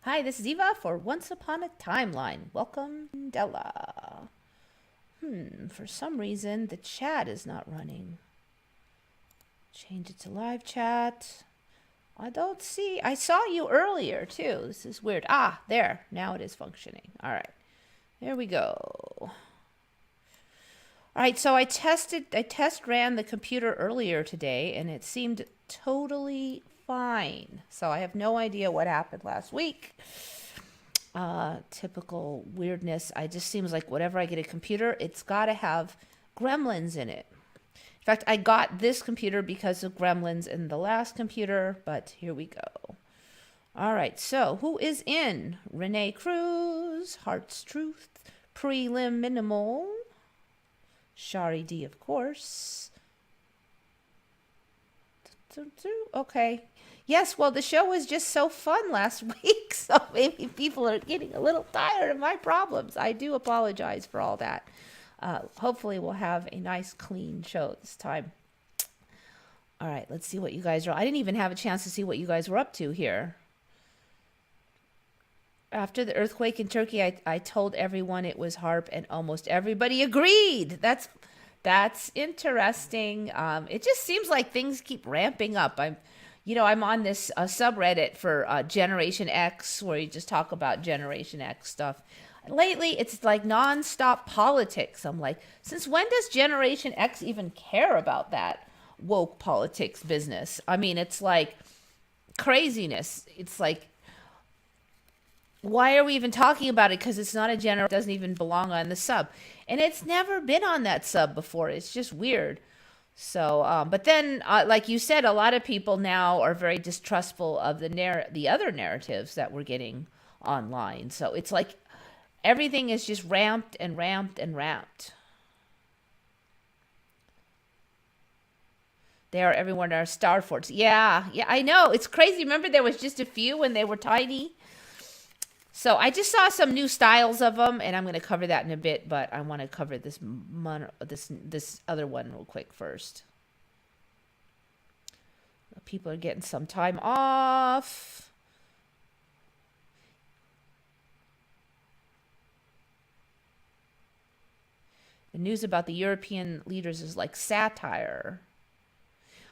Hi, this is Eva for Once Upon a Timeline. Welcome, Mandela. For some reason, the chat is not running. Change it to live chat. I don't see. I saw you earlier, too. This is weird. Ah, there. Now it is functioning. All right. There we go. All right, so I test ran the computer earlier today, and it seemed totally fine. So I have no idea what happened last week. Typical weirdness. I just seems like whenever I get a computer, it's got to have gremlins in it. In fact, I got this computer because of gremlins in the last computer, but here we go. All right, so who is in? Renee Cruz, Heart's Truth, Prelim Minimal, Shari D, of course. Okay. Yes, well, the show was just so fun last week, so maybe people are getting a little tired of my problems. I do apologize for all that. Hopefully, we'll have a nice, clean show this time. All right, let's see what you guys are. I didn't even have a chance to see what you guys were up to here. After the earthquake in Turkey, I told everyone it was HARP, and almost everybody agreed. That's interesting. It just seems like things keep ramping up. I'm on this subreddit for Generation X, where you just talk about Generation X stuff. Lately, it's like nonstop politics. I'm like, since when does Generation X even care about that woke politics business? I mean, it's like craziness. It's like, why are we even talking about it? Because it's not a general, it doesn't even belong on the sub. And it's never been on that sub before. It's just weird. So, but then, like you said, a lot of people now are very distrustful of the other narratives that we're getting online. So it's like everything is just ramped and ramped and ramped. They are everyone are star forts. Yeah, I know. It's crazy. Remember, there was just a few when they were tiny. So I just saw some new styles of them, and I'm going to cover that in a bit. But I want to cover this other one real quick first. People are getting some time off. The news about the European leaders is like satire.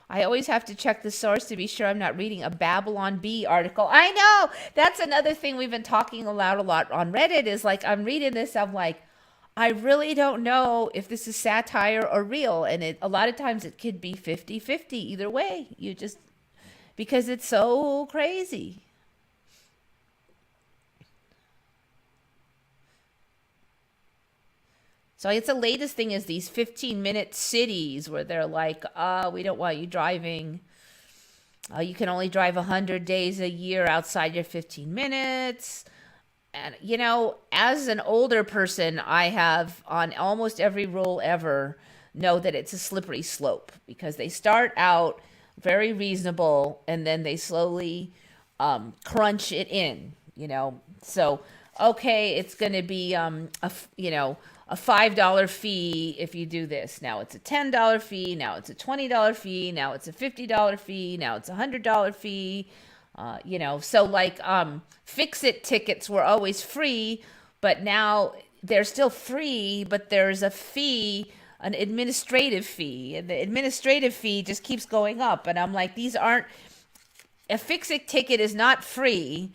I always have to check the source to be sure I'm not reading a Babylon Bee article. I know! That's another thing we've been talking about a lot on Reddit is like, I'm reading this, I'm like, I really don't know if this is satire or real. And a lot of times it could be 50-50 either way. Because it's so crazy. So I guess the latest thing is these 15-minute cities where they're like, we don't want you driving. You can only drive 100 days a year outside your 15 minutes. And, as an older person, I have on almost every rule ever know that it's a slippery slope because they start out very reasonable and then they slowly crunch it in, So, okay, it's going to be, a $5 fee if you do this. Now it's a $10 fee. Now it's a $20 fee. Now it's a $50 fee. Now it's a $100 fee. So like fix-it tickets were always free, but now they're still free, but there's a fee, an administrative fee, and the administrative fee just keeps going up. And I'm like, a fix-it ticket is not free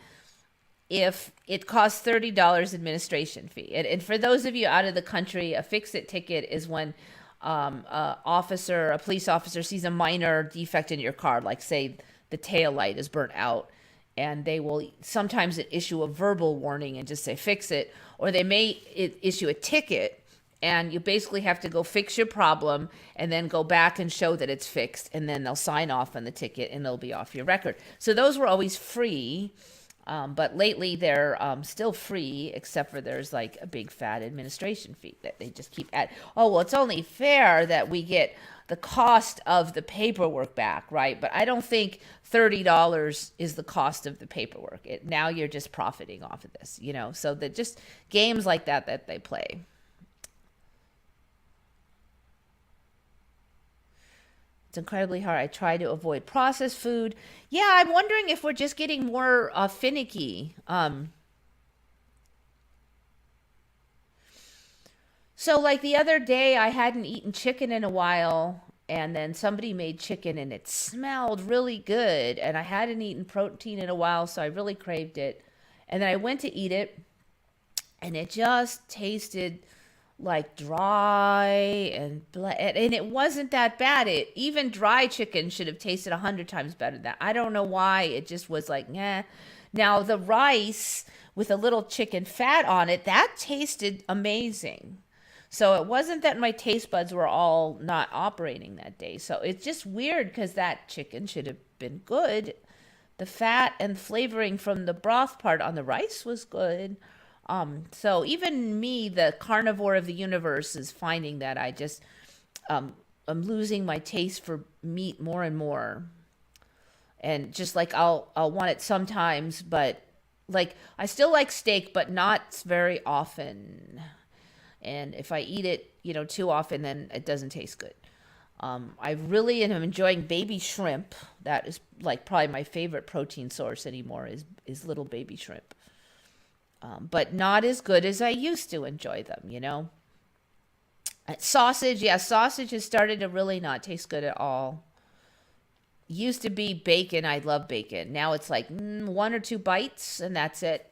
if it costs $30 administration fee. And for those of you out of the country, a fix-it ticket is when a police officer sees a minor defect in your car, like say the tail light is burnt out, and they will sometimes issue a verbal warning and just say fix it, or they may issue a ticket, and you basically have to go fix your problem and then go back and show that it's fixed, and then they'll sign off on the ticket and it'll be off your record. So those were always free. But lately they're still free, except for there's like a big fat administration fee that they just keep at. Oh, well, it's only fair that we get the cost of the paperwork back, right? But I don't think $30 is the cost of the paperwork. Now you're just profiting off of this, So that just games like that they play. It's incredibly hard. I try to avoid processed food. Yeah, I'm wondering if we're just getting more finicky. So, like the other day, I hadn't eaten chicken in a while, and then somebody made chicken and it smelled really good. And I hadn't eaten protein in a while, so I really craved it. And then I went to eat it, and it just tasted like dry and it wasn't that bad. It even dry chicken should have tasted 100 times better than that. I don't know why. It just was like, nah. Now the rice with a little chicken fat on it, that tasted amazing. So it wasn't that my taste buds were all not operating that day. So it's just weird because that chicken should have been good. The fat and flavoring from the broth part on the rice was good. So even me, the carnivore of the universe, is finding that I just I'm losing my taste for meat more and more. And just like I'll want it sometimes, but like I still like steak, but not very often. And if I eat it, too often, then it doesn't taste good. I really am enjoying baby shrimp. That is like probably my favorite protein source anymore is little baby shrimp. But not as good as I used to enjoy them. Sausage, yeah, sausage has started to really not taste good at all. Used to be bacon. I love bacon. Now it's like one or two bites and that's it.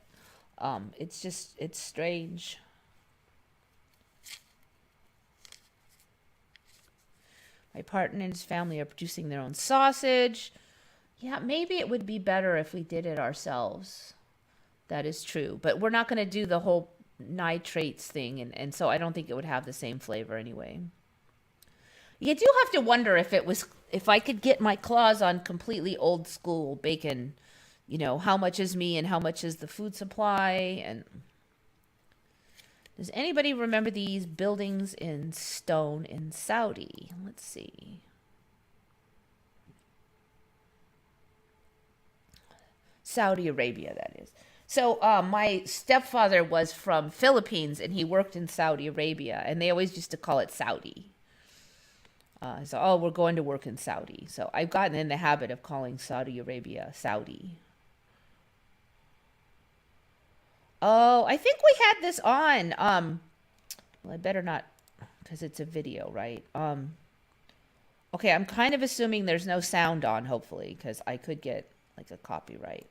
It's strange. My partner and his family are producing their own sausage. Yeah, maybe it would be better if we did it ourselves. That is true. But we're not going to do the whole nitrates thing, and so I don't think it would have the same flavor anyway. You do have to wonder if I could get my claws on completely old school bacon, how much is me and how much is the food supply. And does anybody remember these buildings in stone in Saudi? Let's see. Saudi Arabia, that is. So my stepfather was from Philippines and he worked in Saudi Arabia, and they always used to call it Saudi. So we're going to work in Saudi. So I've gotten in the habit of calling Saudi Arabia Saudi. Oh, I think we had this on. Well, I better not, because it's a video, right? Okay, I'm kind of assuming there's no sound on, hopefully, because I could get like a copyright.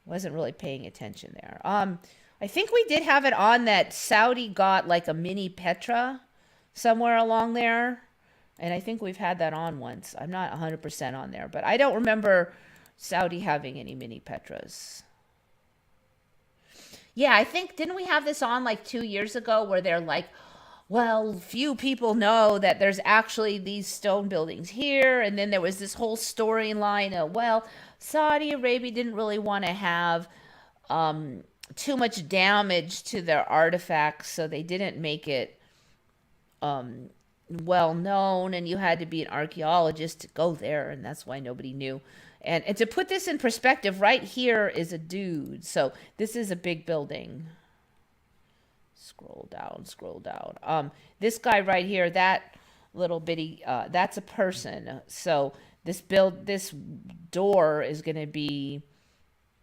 Wasn't really paying attention there. I think we did have it on that Saudi got like a mini Petra somewhere along there. And I think we've had that on once. I'm not 100% on there, but I don't remember Saudi having any mini Petras. Yeah, I think, didn't we have this on like 2 years ago where they're like, well, few people know that there's actually these stone buildings here. And then there was this whole storyline of, well, Saudi Arabia didn't really want to have too much damage to their artifacts, so they didn't make it well known, and you had to be an archaeologist to go there, and that's why nobody knew. And to put this in perspective, right here is a dude. So this is a big building. Scroll down, scroll down. This guy right here, that little bitty, that's a person. So this door is going to be,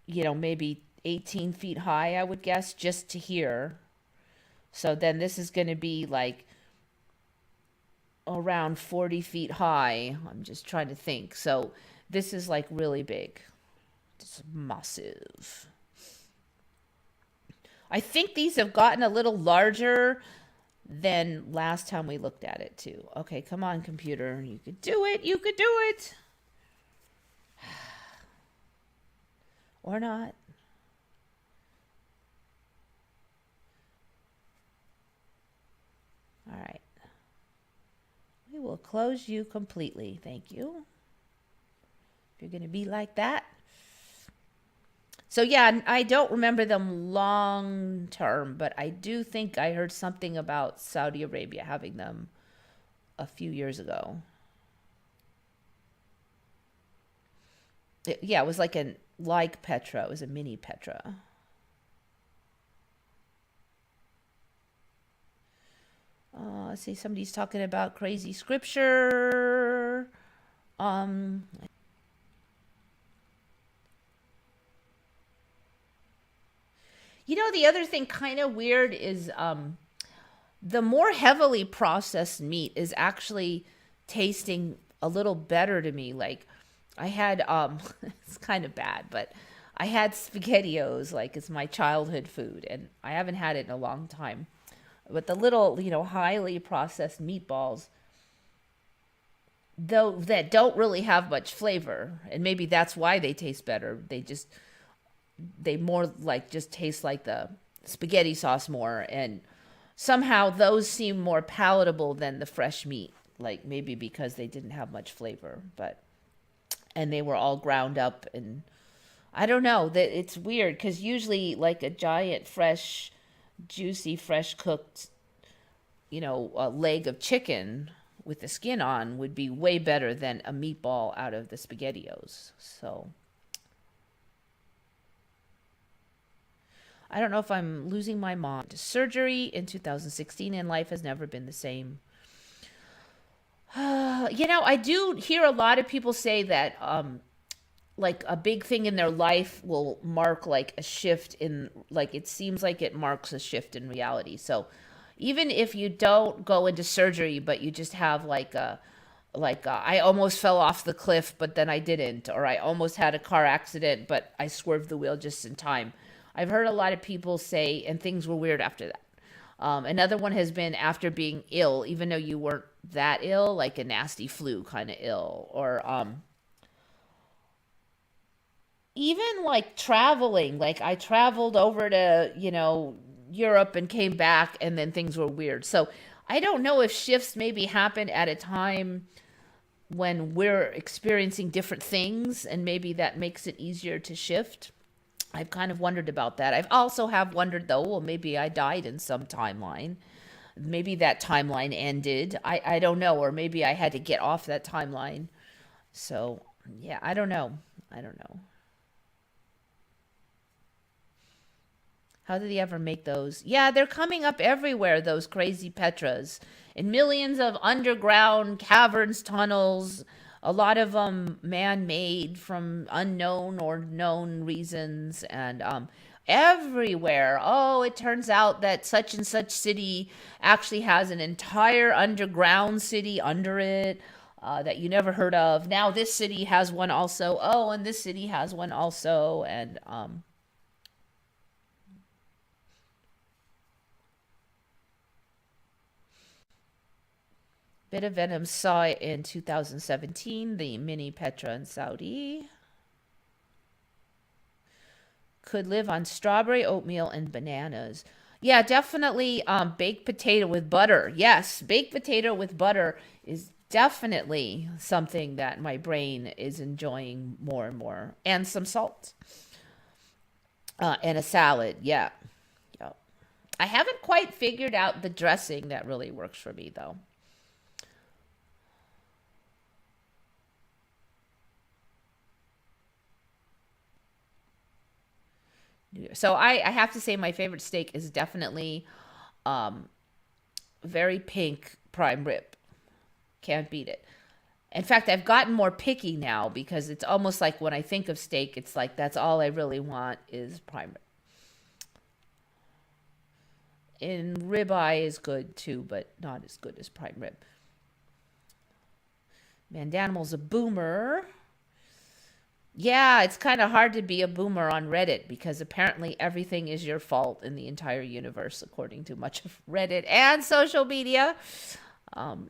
maybe 18 feet high, I would guess, just to here. So then this is going to be like around 40 feet high. I'm just trying to think. So this is like really big. It's massive. I think these have gotten a little larger than last time we looked at it too. Okay, come on, computer. You could do it. You could do it. Or not. All right. We will close you completely. Thank you. If you're going to be like that. So yeah, I don't remember them long term, but I do think I heard something about Saudi Arabia having them a few years ago. It was like Petra. It was a mini Petra. Let's see, somebody's talking about crazy scripture. Um, the other thing kind of weird is the more heavily processed meat is actually tasting a little better to me. Like I had it's kind of bad, but I had spaghettios, like it's my childhood food, and I haven't had it in a long time. But the little, highly processed meatballs, though, that don't really have much flavor, and maybe that's why they taste better. They more like just taste like the spaghetti sauce more, and somehow those seem more palatable than the fresh meat, like maybe because they didn't have much flavor, but and they were all ground up, and I don't know, that it's weird because usually like a giant fresh juicy fresh cooked a leg of chicken with the skin on would be way better than a meatball out of the spaghettios. So I don't know if I'm losing my mom to surgery in 2016, and life has never been the same. I do hear a lot of people say that like a big thing in their life will mark like a shift in, like it seems like it marks a shift in reality. So even if you don't go into surgery, but you just have I almost fell off the cliff, but then I didn't, or I almost had a car accident, but I swerved the wheel just in time. I've heard a lot of people say, and things were weird after that. Another one has been after being ill, even though you weren't that ill, like a nasty flu kind of ill, or even like traveling. Like I traveled over to, Europe and came back, and then things were weird. So I don't know if shifts maybe happen at a time when we're experiencing different things, and maybe that makes it easier to shift. I've kind of wondered about that. I've also have wondered though, well, maybe I died in some timeline. Maybe that timeline ended. I don't know, or maybe I had to get off that timeline. So yeah, I don't know. I don't know. How did he ever make those? Yeah, they're coming up everywhere, those crazy Petras. In millions of underground caverns, tunnels, a lot of them man-made from unknown or known reasons, and everywhere. Oh, it turns out that such and such city actually has an entire underground city under it that you never heard of. Now this city has one also. Oh, and this city has one also, and Bit of Venom saw it in 2017, the mini Petra in Saudi. Could live on strawberry, oatmeal, and bananas. Yeah, definitely baked potato with butter. Yes, baked potato with butter is definitely something that my brain is enjoying more and more. And some salt. And a salad, yeah. Yep. I haven't quite figured out the dressing that really works for me, though. So I have to say my favorite steak is definitely um, very pink prime rib. Can't beat it. In fact, I've gotten more picky now because it's almost like when I think of steak, it's like that's all I really want is prime rib. And ribeye is good too, but not as good as prime rib. Mandanimal's a boomer. Yeah, it's kind of hard to be a boomer on Reddit because apparently everything is your fault in the entire universe, according to much of Reddit and social media. Um,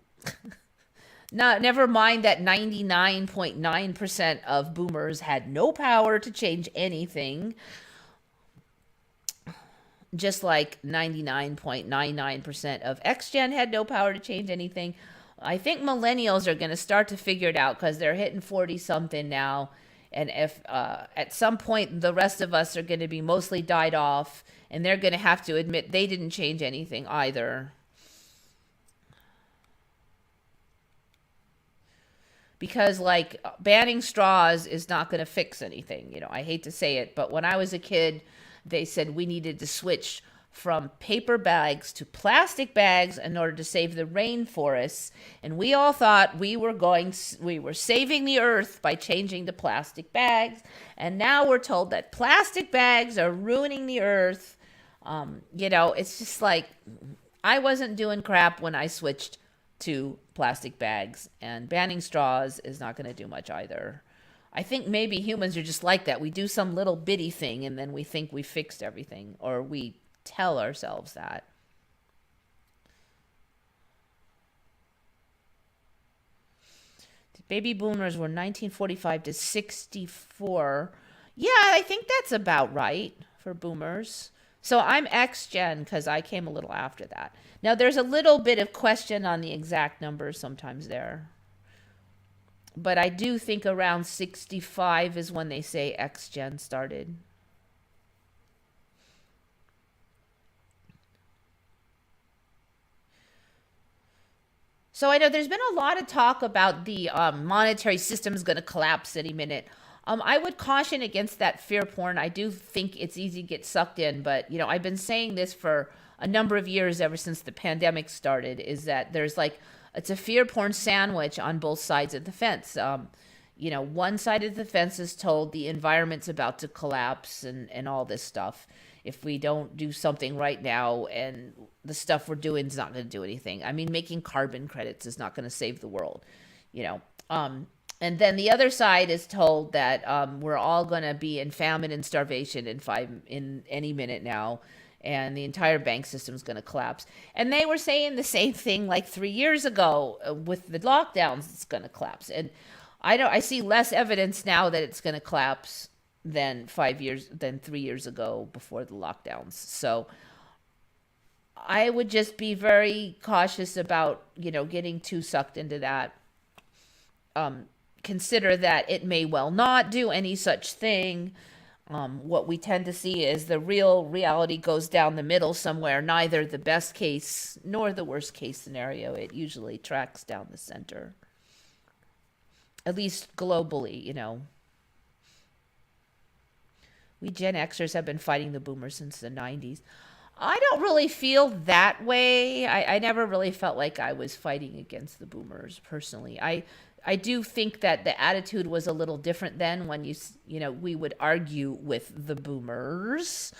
never mind that 99.9% of boomers had no power to change anything, just like 99.99% of X Gen had no power to change anything. I think millennials are going to start to figure it out because they're hitting 40 something now. And if at some point the rest of us are going to be mostly died off, and they're going to have to admit they didn't change anything either. Because like banning straws is not going to fix anything. I hate to say it, but when I was a kid, they said we needed to switch from paper bags to plastic bags in order to save the rainforests, and we all thought we were saving the earth by changing to plastic bags, and now we're told that plastic bags are ruining the earth. It's just like, I wasn't doing crap when I switched to plastic bags, and banning straws is not going to do much either. I think maybe humans are just like that. We do some little bitty thing and then we think we fixed everything, or we tell ourselves that. Baby boomers were 1945 to 64. Yeah, I think that's about right for boomers. So I'm X-Gen because I came a little after that. Now, there's a little bit of question on the exact numbers sometimes there. But I do think around 65 is when they say X-Gen started. So I know there's been a lot of talk about the monetary system is going to collapse any minute. I would caution against that fear porn. I do think it's easy to get sucked in, but I've been saying this for a number of years ever since the pandemic started, is that there's it's a fear porn sandwich on both sides of the fence. One side of the fence is told the environment's about to collapse and all this stuff. If we don't do something right now, and the stuff we're doing is not going to do anything. I mean, making carbon credits is not going to save the world, And then the other side is told that we're all going to be in famine and starvation in any minute now, and the entire bank system is going to collapse. And they were saying the same thing like 3 years ago with the lockdowns. It's going to collapse, and I see less evidence now that it's going to collapse than 3 years ago before the lockdowns. So I would just be very cautious about getting too sucked into that. Consider that it may well not do any such thing. What we tend to see is the real reality goes down the middle somewhere, neither the best case nor the worst case scenario. It usually tracks down the center, at least globally. We Gen Xers have been fighting the boomers since the 90s. I don't really feel that way. I never really felt like I was fighting against the boomers personally. I do think that the attitude was a little different then, when we would argue with the boomers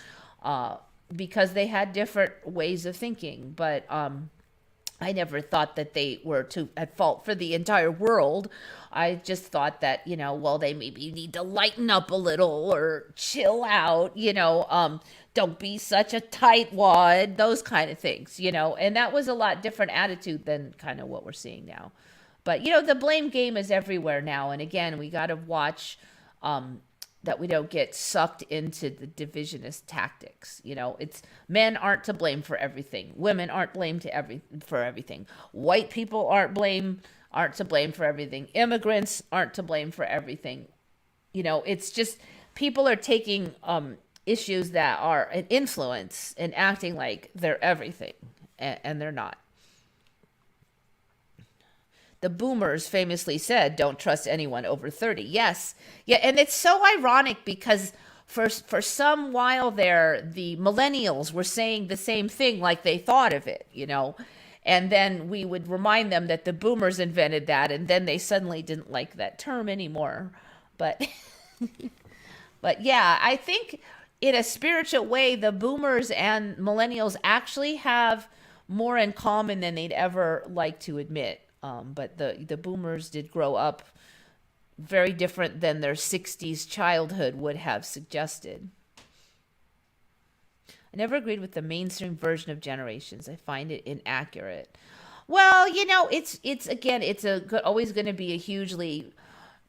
because they had different ways of thinking. But I never thought that they were at fault for the entire world. I just thought that, they maybe need to lighten up a little or chill out, don't be such a tightwad, those kind of things, and that was a lot different attitude than kind of what we're seeing now. But, the blame game is everywhere now. And again, we got to watch that we don't get sucked into the divisionist tactics. It's men aren't to blame for everything. Women aren't blamed for everything. White people aren't to blame for everything. Immigrants aren't to blame for everything. It's just people are taking issues that are an influence and acting like they're everything, and they're not. The boomers famously said, "Don't trust anyone over 30." Yes. Yeah, and it's so ironic because for some while there, the millennials were saying the same thing like they thought of it, And then we would remind them that the boomers invented that, and then they suddenly didn't like that term anymore. But but yeah, I think in a spiritual way, the boomers and millennials actually have more in common than they'd ever like to admit. But the boomers did grow up very different than their 60s childhood would have suggested. I never agreed with the mainstream version of generations. I find it inaccurate. Well, it's always going to be a hugely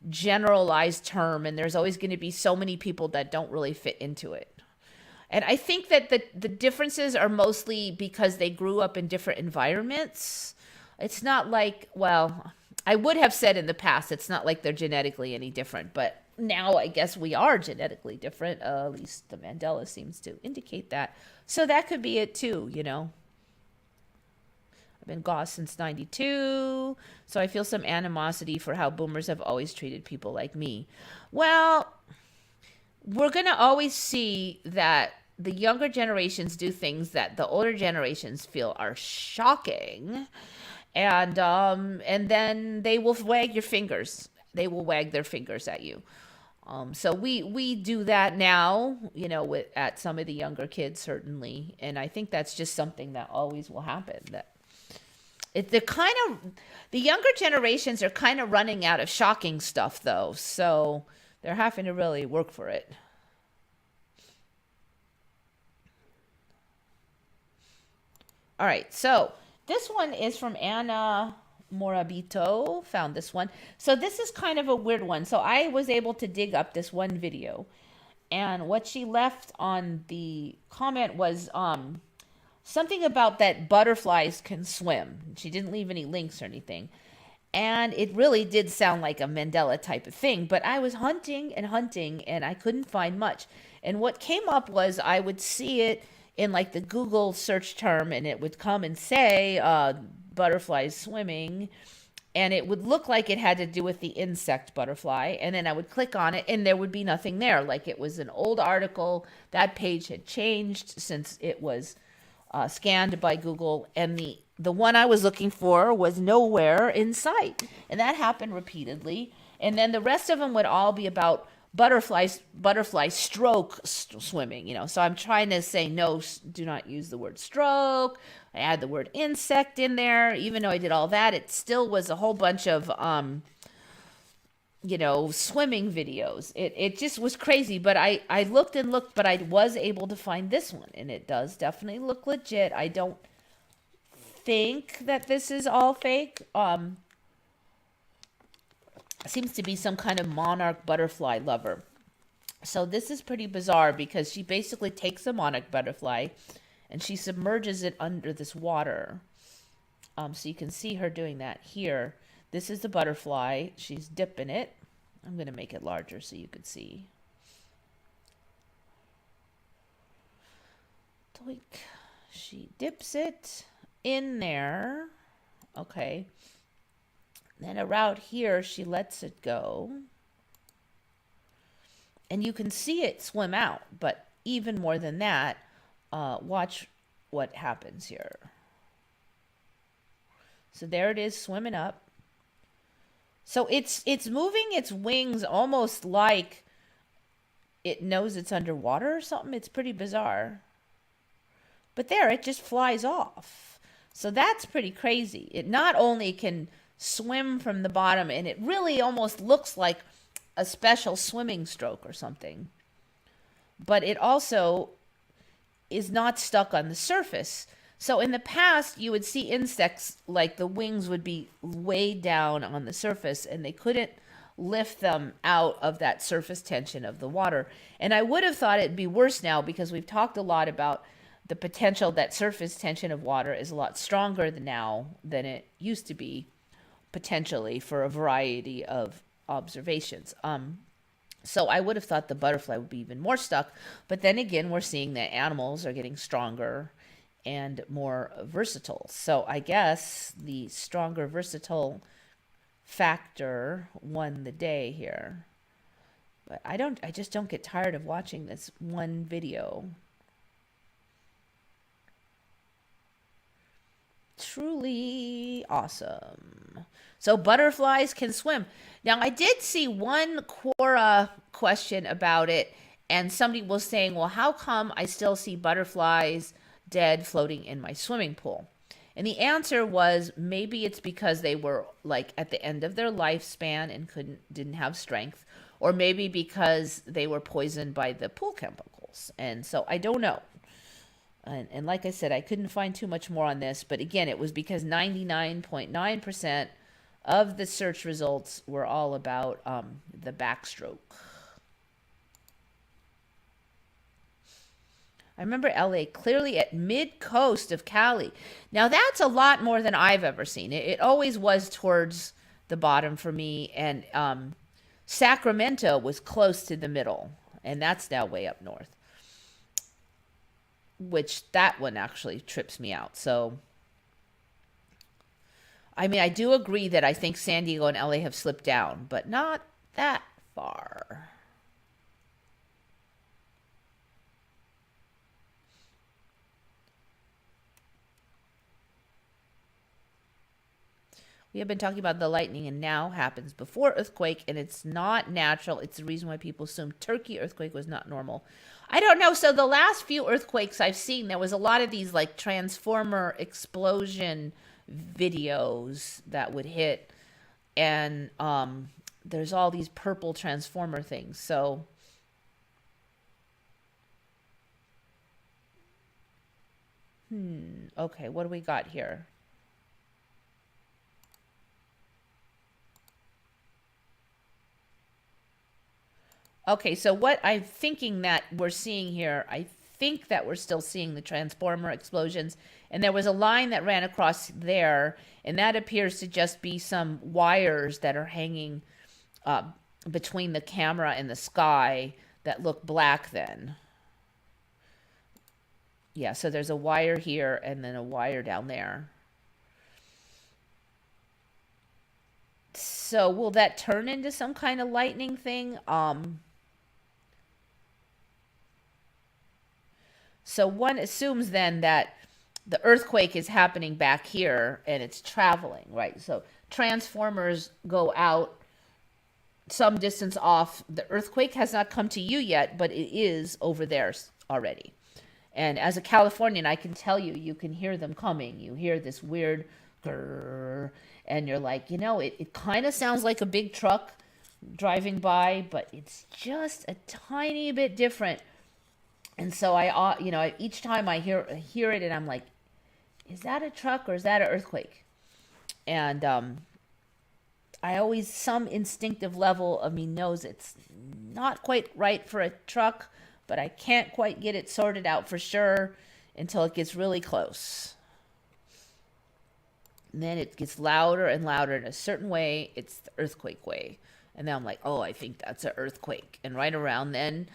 generalized term, and there's always going to be so many people that don't really fit into it. And I think that the differences are mostly because they grew up in different environments. It's not like, well, I would have said in the past, it's not like they're genetically any different, but now I guess we are genetically different. At least the Mandela seems to indicate that. So that could be it too, I've been Goss since 92, so I feel some animosity for how boomers have always treated people like me. Well, we're going to always see that the younger generations do things that the older generations feel are shocking, and then they will wag your fingers. They will wag their fingers at you. So we do that now, with at some of the younger kids certainly, and I think that's just something that always will happen. That the younger generations are kind of running out of shocking stuff though, so they're having to really work for it. All right, so this one is from Anna Morabito. Found this one. So this is kind of a weird one. So I was able to dig up this one video, and what she left on the comment was something about that butterflies can swim. She didn't leave any links or anything. And it really did sound like a Mandela type of thing, but I was hunting and hunting and I couldn't find much. And what came up was I would see it in like the Google search term, and it would come and say butterflies swimming, and it would look like it had to do with the insect butterfly, and then I would click on it and there would be nothing there. Like it was an old article. That page had changed since it was scanned by Google, and the one I was looking for was nowhere in sight, and that happened repeatedly. And then the rest of them would all be about butterfly stroke swimming. So I'm trying to say no, do not use the word stroke. I add the word insect in there. Even though I did all that, it still was a whole bunch of swimming videos. It just was crazy. But I looked and looked, but I was able to find this one, and it does definitely look legit. I don't think that this is all fake. Seems to be some kind of monarch butterfly lover. So this is pretty bizarre because she basically takes a monarch butterfly and she submerges it under this water. So you can see her doing that here. This is the butterfly. She's dipping it. I'm going to make it larger so you can see. She dips it in there. Okay. Then around here, she lets it go. And you can see it swim out. But even more than that, watch what happens here. So there it is swimming up. So it's moving its wings almost like it knows it's underwater or something. It's pretty bizarre. But there, it just flies off. So that's pretty crazy. It not only can swim from the bottom, and it really almost looks like a special swimming stroke or something, but it also is not stuck on the surface. So in the past, you would see insects like the wings would be way down on the surface and they couldn't lift them out of that surface tension of the water. And I would have thought it'd be worse now because we've talked a lot about the potential that surface tension of water is a lot stronger now than it used to be, potentially, for a variety of observations. So I would have thought the butterfly would be even more stuck, but then again, we're seeing that animals are getting stronger and more versatile. So I guess the stronger versatile factor won the day here. But I just don't get tired of watching this one video. Truly awesome. So butterflies can swim. Now, I did see one Quora question about it, and somebody was saying, well, how come I still see butterflies dead floating in my swimming pool? And the answer was maybe it's because they were like at the end of their lifespan and didn't have strength, or maybe because they were poisoned by the pool chemicals. And so I don't know. And like I said, I couldn't find too much more on this, but again, it was because 99.9% of the search results were all about the backstroke. I remember LA clearly at mid-coast of Cali. Now that's a lot more than I've ever seen. It always was towards the bottom for me, and Sacramento was close to the middle, and that's now way up north. Which that one actually trips me out. So, I mean, I do agree that I think San Diego and LA have slipped down, but not that far. We have been talking about the lightning and now happens before earthquake, and it's not natural. It's the reason why people assume Turkey earthquake was not normal. I don't know. So the last few earthquakes I've seen, there was a lot of these like transformer explosion videos that would hit, and there's all these purple transformer things. So okay, what do we got here? Okay, so what I'm thinking that we're seeing here, I think that we're still seeing the transformer explosions. And there was a line that ran across there, and that appears to just be some wires that are hanging between the camera and the sky that look black then. Yeah, so there's a wire here and then a wire down there. So will that turn into some kind of lightning thing? So one assumes then that the earthquake is happening back here and it's traveling, right? So transformers go out some distance off. The earthquake has not come to you yet, but it is over there already. And as a Californian, I can tell you, you can hear them coming. You hear this weird grrr, and you're like, it kind of sounds like a big truck driving by, but it's just a tiny bit different. And so each time I hear it, and I'm like, is that a truck or is that an earthquake? And I always, some instinctive level of me knows it's not quite right for a truck, but I can't quite get it sorted out for sure until it gets really close. And then it gets louder and louder in a certain way. It's the earthquake way. And then I'm like, oh, I think that's an earthquake. And right around then,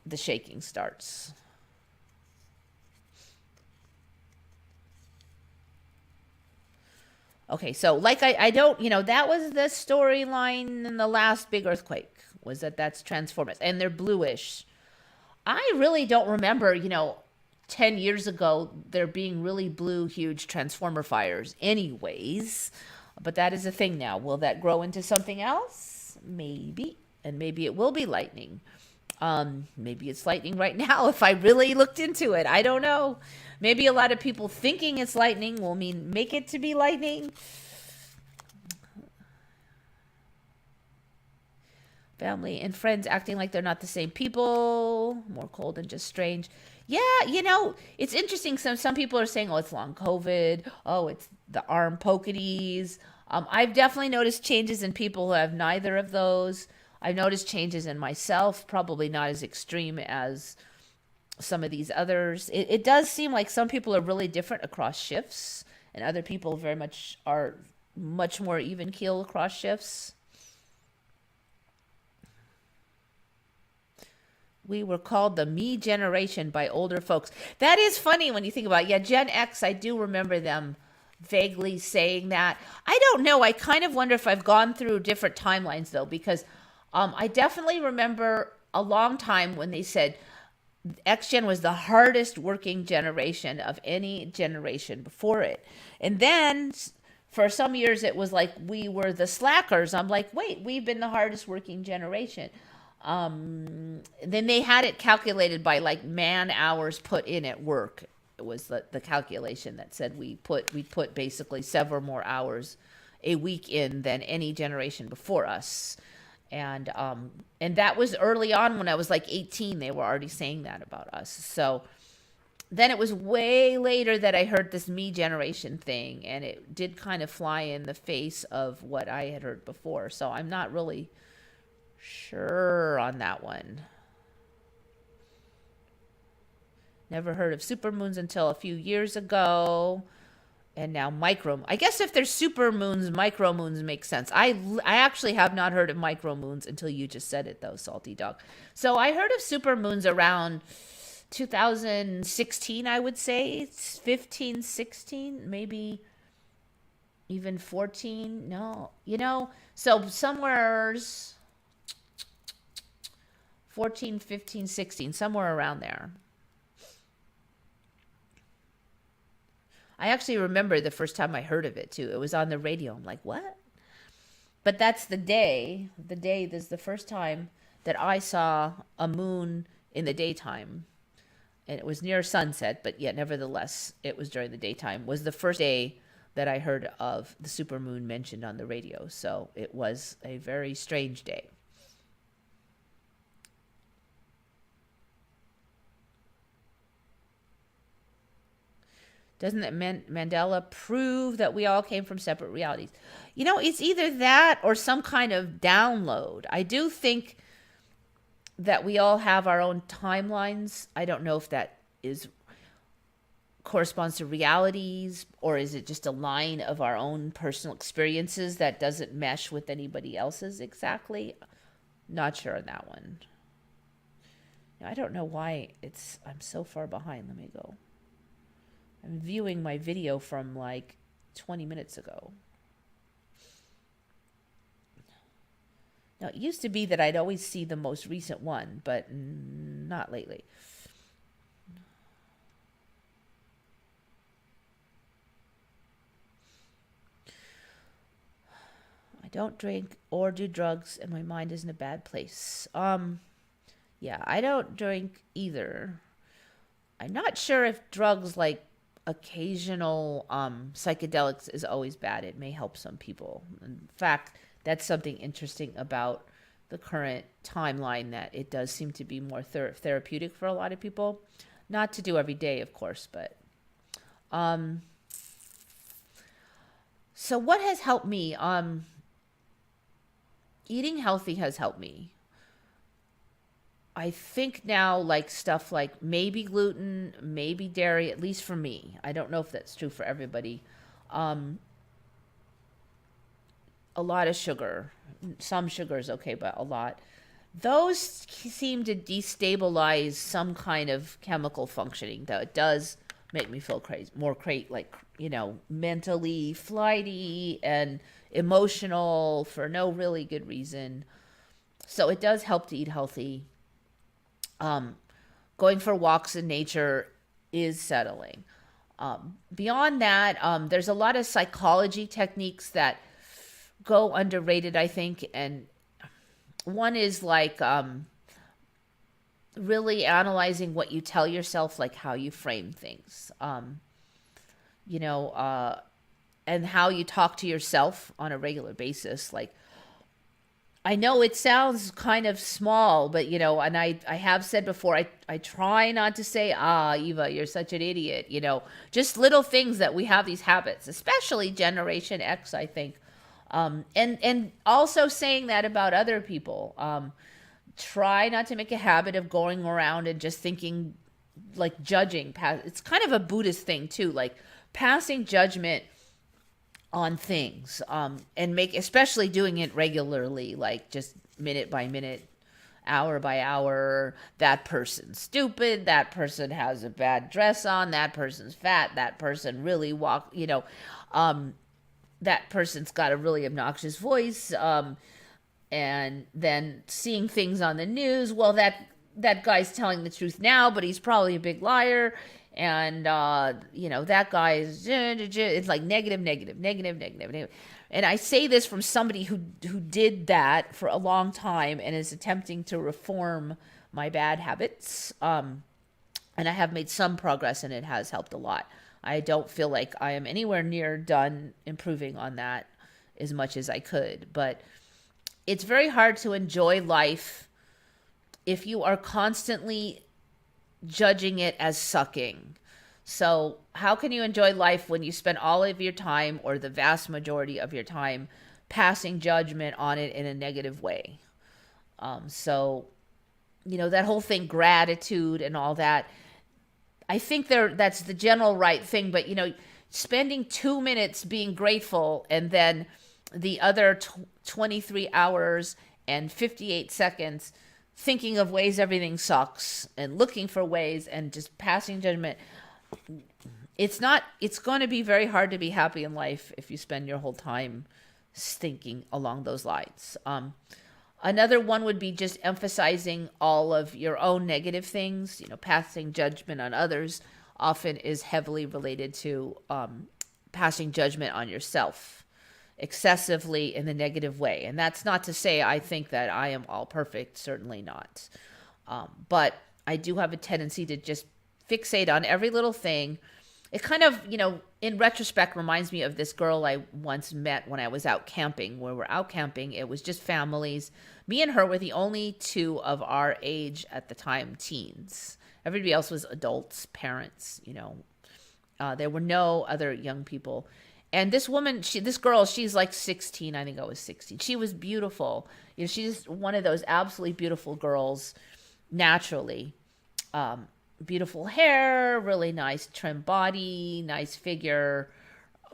the shaking starts. Okay, so like I don't, that was the storyline in the last big earthquake, was that's transformers, and they're bluish. I really don't remember, 10 years ago there being really blue, huge transformer fires anyways, but that is a thing now. Will that grow into something else? Maybe, and maybe it will be lightning. Maybe it's lightning right now if I really looked into it. I don't know. Maybe a lot of people thinking it's lightning will make it to be lightning. Family and friends acting like they're not the same people. More cold and just strange. Yeah, it's interesting. Some people are saying, oh, it's long COVID. Oh, it's the arm pokities. I've definitely noticed changes in people who have neither of those. I've noticed changes in myself, probably not as extreme as some of these others. It does seem like some people are really different across shifts, and other people are much more even keel across shifts. We were called the me generation by older folks. That is funny when you think about it. Yeah, Gen X, I do remember them vaguely saying that. I don't know. I kind of wonder if I've gone through different timelines, though, because I definitely remember a long time when they said X-Gen was the hardest working generation of any generation before it. And then for some years it was like we were the slackers. I'm like, wait, we've been the hardest working generation. Then they had it calculated by like man hours put in at work. It was the calculation that said we put basically several more hours a week in than any generation before us. And that was early on when I was like 18. They were already saying that about us. So then it was way later that I heard this me generation thing, and it did kind of fly in the face of what I had heard before. So I'm not really sure on that one. Never heard of supermoons until a few years ago. And now I guess if there's supermoons, micromoons make sense. I actually have not heard of micromoons until you just said it, though, Salty Dog. So I heard of supermoons around 2016, I would say. It's 15, 16, maybe even 14. No, so somewhere's 14, 15, 16, somewhere around there. I actually remember the first time I heard of it too. It was on the radio. I'm like, what? But that's the day. The day is the first time that I saw a moon in the daytime. And it was near sunset, but yet nevertheless, it was during the daytime. Was the first day that I heard of the supermoon mentioned on the radio. So it was a very strange day. Doesn't that Mandela prove that we all came from separate realities? You know, it's either that or some kind of download. I do think that we all have our own timelines. I don't know if that corresponds to realities, or is it just a line of our own personal experiences that doesn't mesh with anybody else's exactly? Not sure on that one. I don't know why I'm so far behind. Let me go. I'm viewing my video from like 20 minutes ago. Now, it used to be that I'd always see the most recent one, but not lately. I don't drink or do drugs, and my mind is in a bad place. Yeah, I don't drink either. I'm not sure if drugs like occasional psychedelics is always bad. It may help some people. In fact, that's something interesting about the current timeline, that it does seem to be more therapeutic for a lot of people. Not to do every day, of course, but so what has helped me? Eating healthy has helped me. I think now, like stuff like maybe gluten, maybe dairy, at least for me. I don't know if that's true for everybody. A lot of sugar. Some sugar is okay, but a lot. Those seem to destabilize some kind of chemical functioning, though. It does make me feel mentally flighty and emotional for no really good reason. So it does help to eat healthy. Going for walks in nature is settling. Beyond that, there's a lot of psychology techniques that go underrated, I think. And one is like really analyzing what you tell yourself, like how you frame things, and how you talk to yourself on a regular basis. Like, I know it sounds kind of small, but, and I have said before, I try not to say, Eva, you're such an idiot, just little things that we have these habits, especially Generation X, I think. And also saying that about other people. Try not to make a habit of going around and just thinking, like judging. It's kind of a Buddhist thing too, like passing judgment on things, and especially doing it regularly, like just minute by minute, hour by hour. That person's stupid. That person has a bad dress on. That person's fat. That person really that person's got a really obnoxious voice. And then seeing things on the news. Well, that guy's telling the truth now, but he's probably a big liar. And, that guy is, it's like negative. And I say this from somebody who did that for a long time and is attempting to reform my bad habits. And I have made some progress, and it has helped a lot. I don't feel like I am anywhere near done improving on that as much as I could. But it's very hard to enjoy life if you are constantly judging it as sucking. So how can you enjoy life when you spend all of your time, or the vast majority of your time, passing judgment on it in a negative way? So that whole thing, gratitude and all that, I think that's the general right thing. But spending 2 minutes being grateful, and then the other 23 hours and 58 seconds thinking of ways everything sucks and looking for ways and just passing judgment. It's going to be very hard to be happy in life if you spend your whole time thinking along those lines. Another one would be just emphasizing all of your own negative things, passing judgment on others. often is heavily related to passing judgment on yourself excessively in the negative way. And that's not to say I think that I am all perfect, certainly not. But I do have a tendency to just fixate on every little thing. It kind of, in retrospect, reminds me of this girl I once met when I was out camping. Where we're out camping, it was just families. Me and her were the only two of our age at the time, teens. Everybody else was adults, parents, there were no other young people. And this woman, this girl, she's like 16. I think I was 16. She was beautiful. She's one of those absolutely beautiful girls, naturally. Beautiful hair, really nice trim body, nice figure,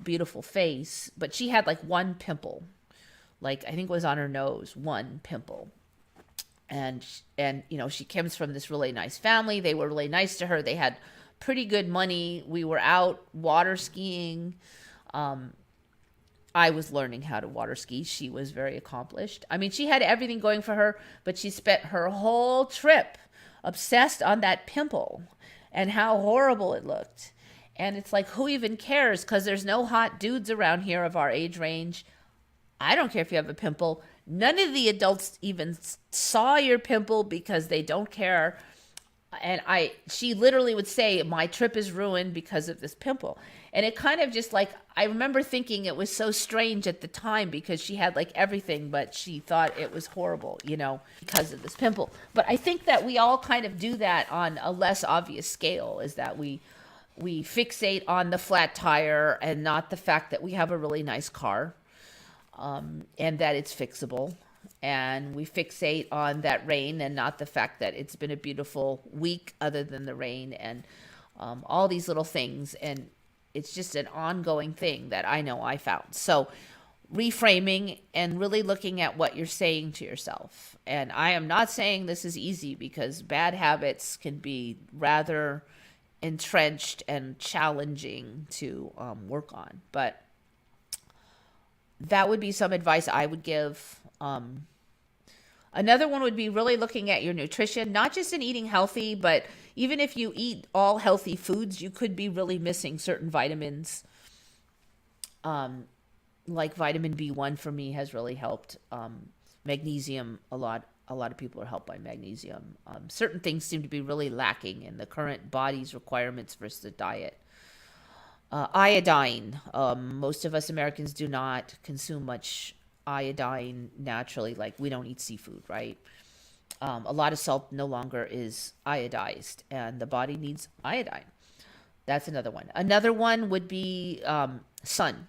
beautiful face. But she had like one pimple, like I think it was on her nose, one pimple. And she comes from this really nice family. They were really nice to her. They had pretty good money. We were out water skiing. I was learning how to water ski. She was very accomplished. I mean, she had everything going for her, but she spent her whole trip obsessed on that pimple and how horrible it looked. And it's like, who even cares? Because there's no hot dudes around here of our age range. I don't care if you have a pimple. None of the adults even saw your pimple because they don't care. And she literally would say, my trip is ruined because of this pimple. And it kind of just like, I remember thinking it was so strange at the time because she had like everything, but she thought it was horrible, because of this pimple. But I think that we all kind of do that on a less obvious scale, is that we fixate on the flat tire and not the fact that we have a really nice car, and that it's fixable. And we fixate on that rain and not the fact that it's been a beautiful week other than the rain, and all these little things. And it's just an ongoing thing that I know I found. So reframing and really looking at what you're saying to yourself. And I am not saying this is easy, because bad habits can be rather entrenched and challenging to work on. But that would be some advice I would give. Another one would be really looking at your nutrition, not just in eating healthy, but even if you eat all healthy foods, you could be really missing certain vitamins. Like vitamin B1 for me has really helped. Magnesium, a lot of people are helped by magnesium. Certain things seem to be really lacking in the current body's requirements versus the diet. Iodine. Most of us Americans do not consume much iodine naturally. Like, we don't eat seafood, right? A lot of salt no longer is iodized, and the body needs iodine. That's another one. Another one would be sun.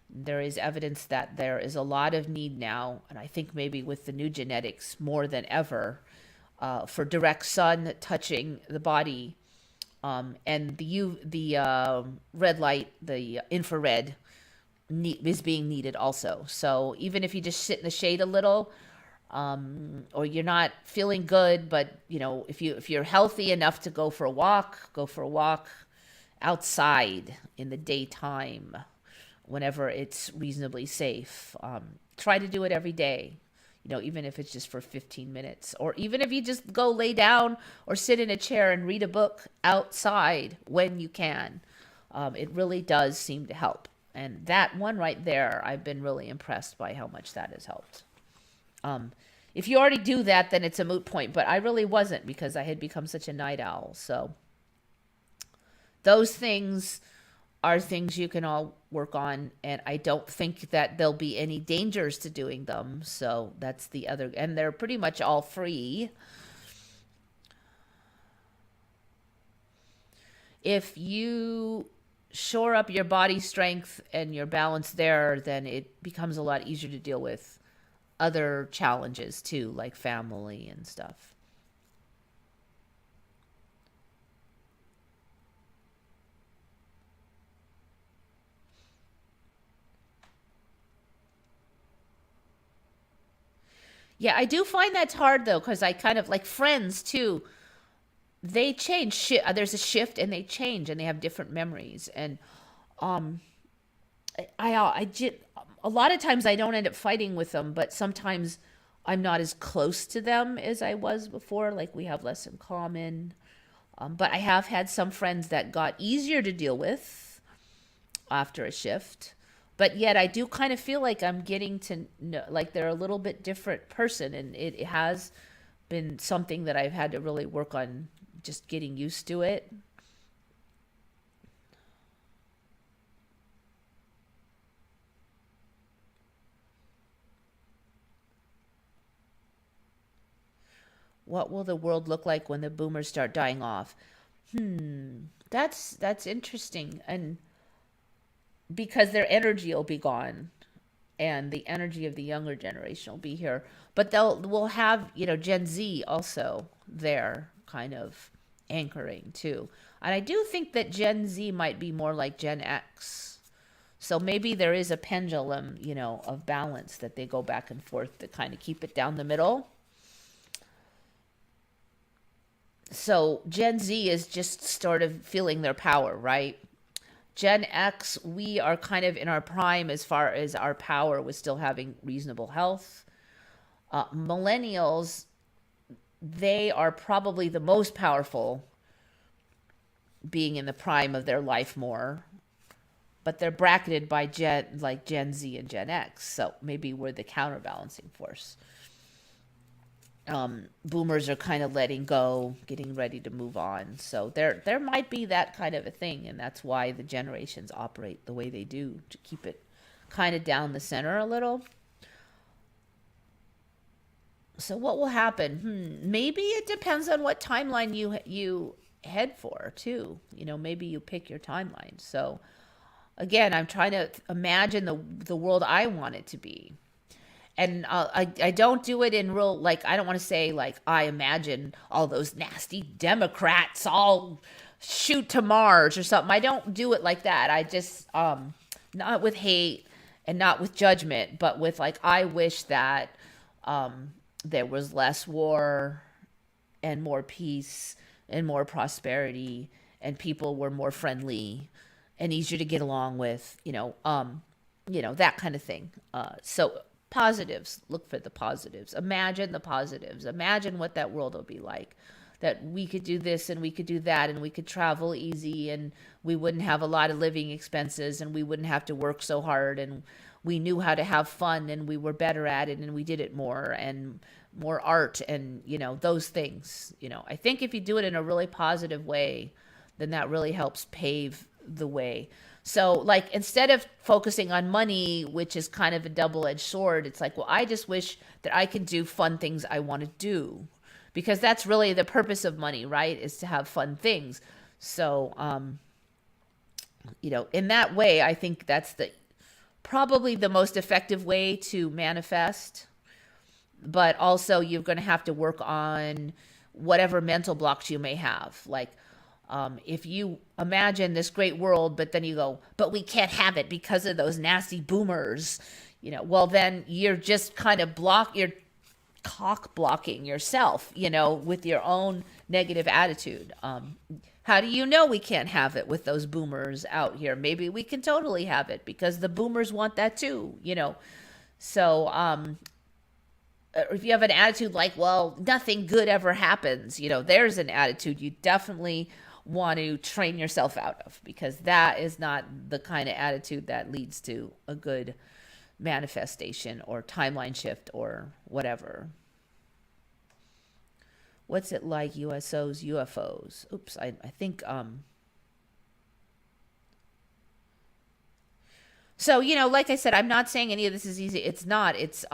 There is evidence that there is a lot of need now, and I think maybe with the new genetics more than ever, for direct sun touching the body, and the red light, the infrared, is being needed also. So even if you just sit in the shade a little, or you're not feeling good, but if you're healthy enough to go for a walk outside in the daytime, whenever it's reasonably safe. Try to do it every day, even if it's just for 15 minutes, or even if you just go lay down or sit in a chair and read a book outside when you can. It really does seem to help. And that one right there, I've been really impressed by how much that has helped. If you already do that, then it's a moot point, but I really wasn't, because I had become such a night owl. So those things are things you can all work on, and I don't think that there'll be any dangers to doing them. So that's the other, and they're pretty much all free. If you shore up your body strength and your balance there, then it becomes a lot easier to deal with other challenges too, like family and stuff. Yeah, I do find that's hard though, because I kind of like friends too. They change. There's a shift, and they change, and they have different memories. And um, I did a lot of times I don't end up fighting with them, but sometimes I'm not as close to them as I was before. Like, we have less in common. But I have had some friends that got easier to deal with after a shift. But yet I do kind of feel like I'm getting to know, like they're a little bit different person. And it has been something that I've had to really work on, just getting used to it. What will the world look like when the boomers start dying off? That's interesting. And because their energy will be gone and the energy of the younger generation will be here, but we'll have, Gen Z also there kind of anchoring too. And I do think that Gen Z might be more like Gen X. So maybe there is a pendulum, of balance that they go back and forth to kind of keep it down the middle. So Gen Z is just sort of feeling their power, right? Gen X, we are kind of in our prime as far as our power with still having reasonable health. Millennials, they are probably the most powerful, being in the prime of their life more, but they're bracketed by Gen Z and Gen X. So maybe we're the counterbalancing force. Boomers are kind of letting go, getting ready to move on. So there might be that kind of a thing, and that's why the generations operate the way they do, to keep it kind of down the center a little. So what will happen? Maybe it depends on what timeline you head for too. Maybe you pick your timeline. So again, I'm trying to imagine the world I want it to be. And I don't do it in real, like, I don't want to say, like, I imagine all those nasty Democrats all shoot to Mars or something. I don't do it like that. I just, not with hate and not with judgment, but with, like, I wish that there was less war and more peace and more prosperity, and people were more friendly and easier to get along with, that kind of thing. So positives, look for the positives. Imagine the positives. Imagine what that world will be like. That we could do this and we could do that and we could travel easy and we wouldn't have a lot of living expenses and we wouldn't have to work so hard, and we knew how to have fun and we were better at it and we did it more, and more art and, those things. I think if you do it in a really positive way, then that really helps pave the way. So, like, instead of focusing on money, which is kind of a double-edged sword, it's like, well, I just wish that I could do fun things I want to do, because that's really the purpose of money, right? Is to have fun things. So, in that way, I think that's probably the most effective way to manifest. But also, you're going to have to work on whatever mental blocks you may have. Like, if you imagine this great world, but then you go, but we can't have it because of those nasty boomers, well, then you're just kind of you're cock blocking yourself, with your own negative attitude. How do you know we can't have it with those boomers out here? Maybe we can totally have it because the boomers want that too, So, if you have an attitude like, well, nothing good ever happens, there's an attitude you definitely want to train yourself out of, because that is not the kind of attitude that leads to a good manifestation or timeline shift or whatever. What's it like, USOs, UFOs? Oops, I think, so, like I said, I'm not saying any of this is easy. It's not. It's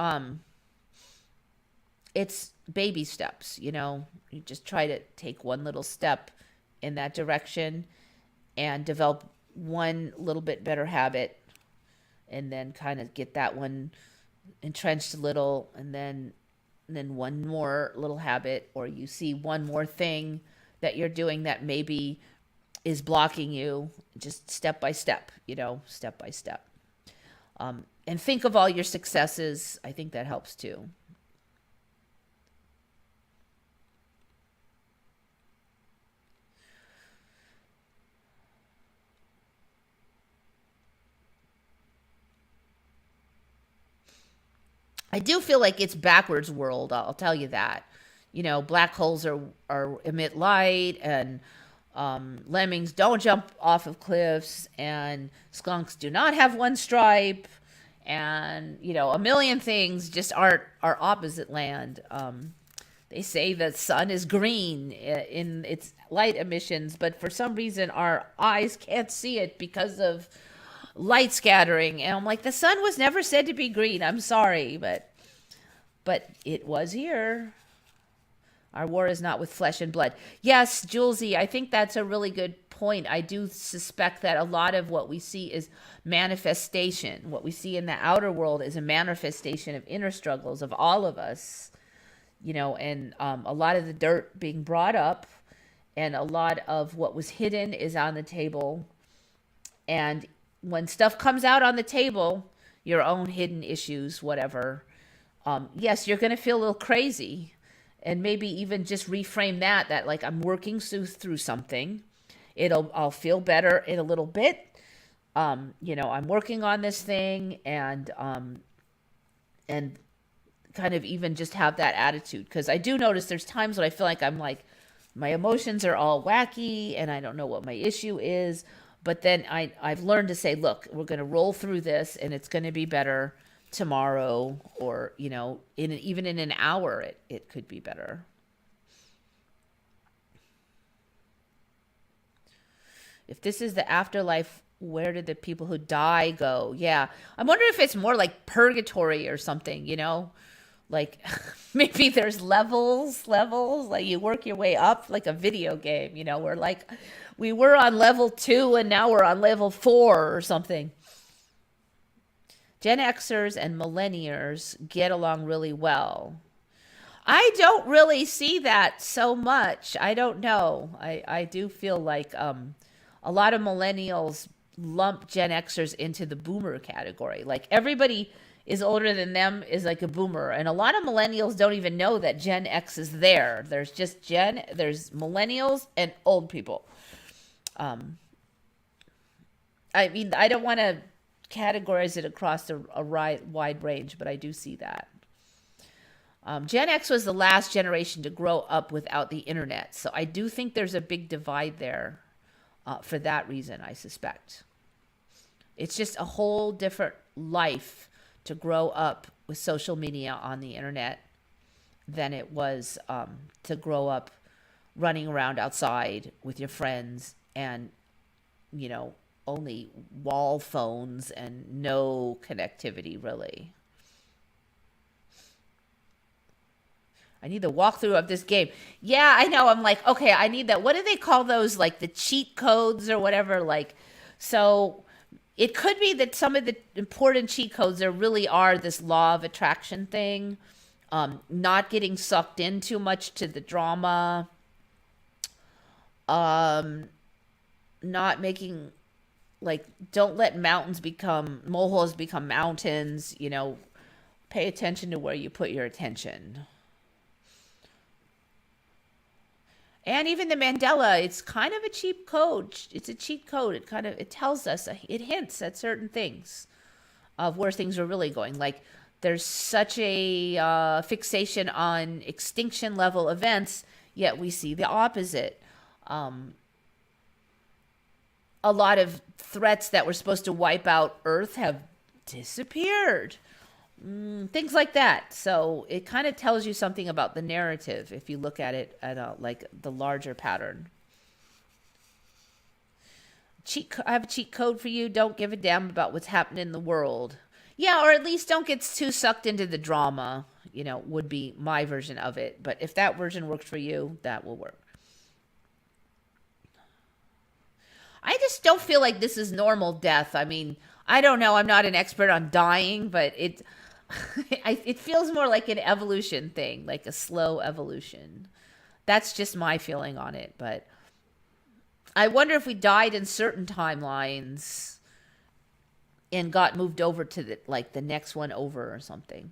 baby steps. You just try to take one little step in that direction and develop one little bit better habit, and then kind of get that one entrenched a little, and then one more little habit, or you see one more thing that you're doing that maybe is blocking you, just step by step, step by step. And think of all your successes. I think that helps too. I do feel like it's backwards world. I'll tell you that. black holes are emit light, and lemmings don't jump off of cliffs, and skunks do not have one stripe, and a million things just are opposite land. They say the sun is green in its light emissions, but for some reason our eyes can't see it because of light scattering. And I'm like, the sun was never said to be green. I'm sorry, but it was here. Our war is not with flesh and blood. Yes, Julesy, I think that's a really good point. I do suspect that a lot of what we see is manifestation. What we see in the outer world is a manifestation of inner struggles of all of us, and a lot of the dirt being brought up, and a lot of what was hidden is on the table. And when stuff comes out on the table, your own hidden issues, whatever, yes, you're going to feel a little crazy. And maybe even just reframe that like I'm working through something. I'll feel better in a little bit. I'm working on this thing, and kind of even just have that attitude. Because I do notice there's times when I feel like I'm like, my emotions are all wacky and I don't know what my issue is. But then I've learned to say, look, we're going to roll through this and it's going to be better tomorrow, or even in an hour it could be better. If this is the afterlife, where did the people who die go? Yeah, I'm wondering if it's more like purgatory or something, like maybe there's levels, like you work your way up like a video game, where like we were on level 2 and now we're on level 4 or something. Gen Xers and millennials get along really well. I don't really see that so much. I don't know. I do feel like a lot of millennials lump Gen Xers into the boomer category. Like everybody is older than them is like a boomer. And a lot of millennials don't even know that Gen X is there. There's just there's millennials and old people. I mean, I don't want to categorize it across a wide range, but I do see that. Gen X was the last generation to grow up without the internet. So I do think there's a big divide there for that reason, I suspect. It's just a whole different life to grow up with social media on the internet than it was to grow up running around outside with your friends and, only wall phones and no connectivity, really. I need the walkthrough of this game. Yeah, I know. I'm like, okay, I need that. What do they call those? Like the cheat codes or whatever? Like, so it could be that some of the important cheat codes there really are this law of attraction thing, not getting sucked in too much to the drama, not making, like, don't let molehills become mountains, pay attention to where you put your attention. And even the Mandela, it's kind of a cheap code. It's a cheat code. It tells us, it hints at certain things of where things are really going. Like there's such a fixation on extinction level events, yet we see the opposite. A lot of threats that were supposed to wipe out Earth have disappeared. Things like that. So it kind of tells you something about the narrative if you look at it at like the larger pattern. I have a cheat code for you. Don't give a damn about what's happening in the world. Yeah, or at least don't get too sucked into the drama, would be my version of it. But if that version works for you, that will work. I just don't feel like this is normal death. I mean, I don't know. I'm not an expert on dying, but it feels more like an evolution thing, like a slow evolution. That's just my feeling on it. But I wonder if we died in certain timelines and got moved over to the next one over or something.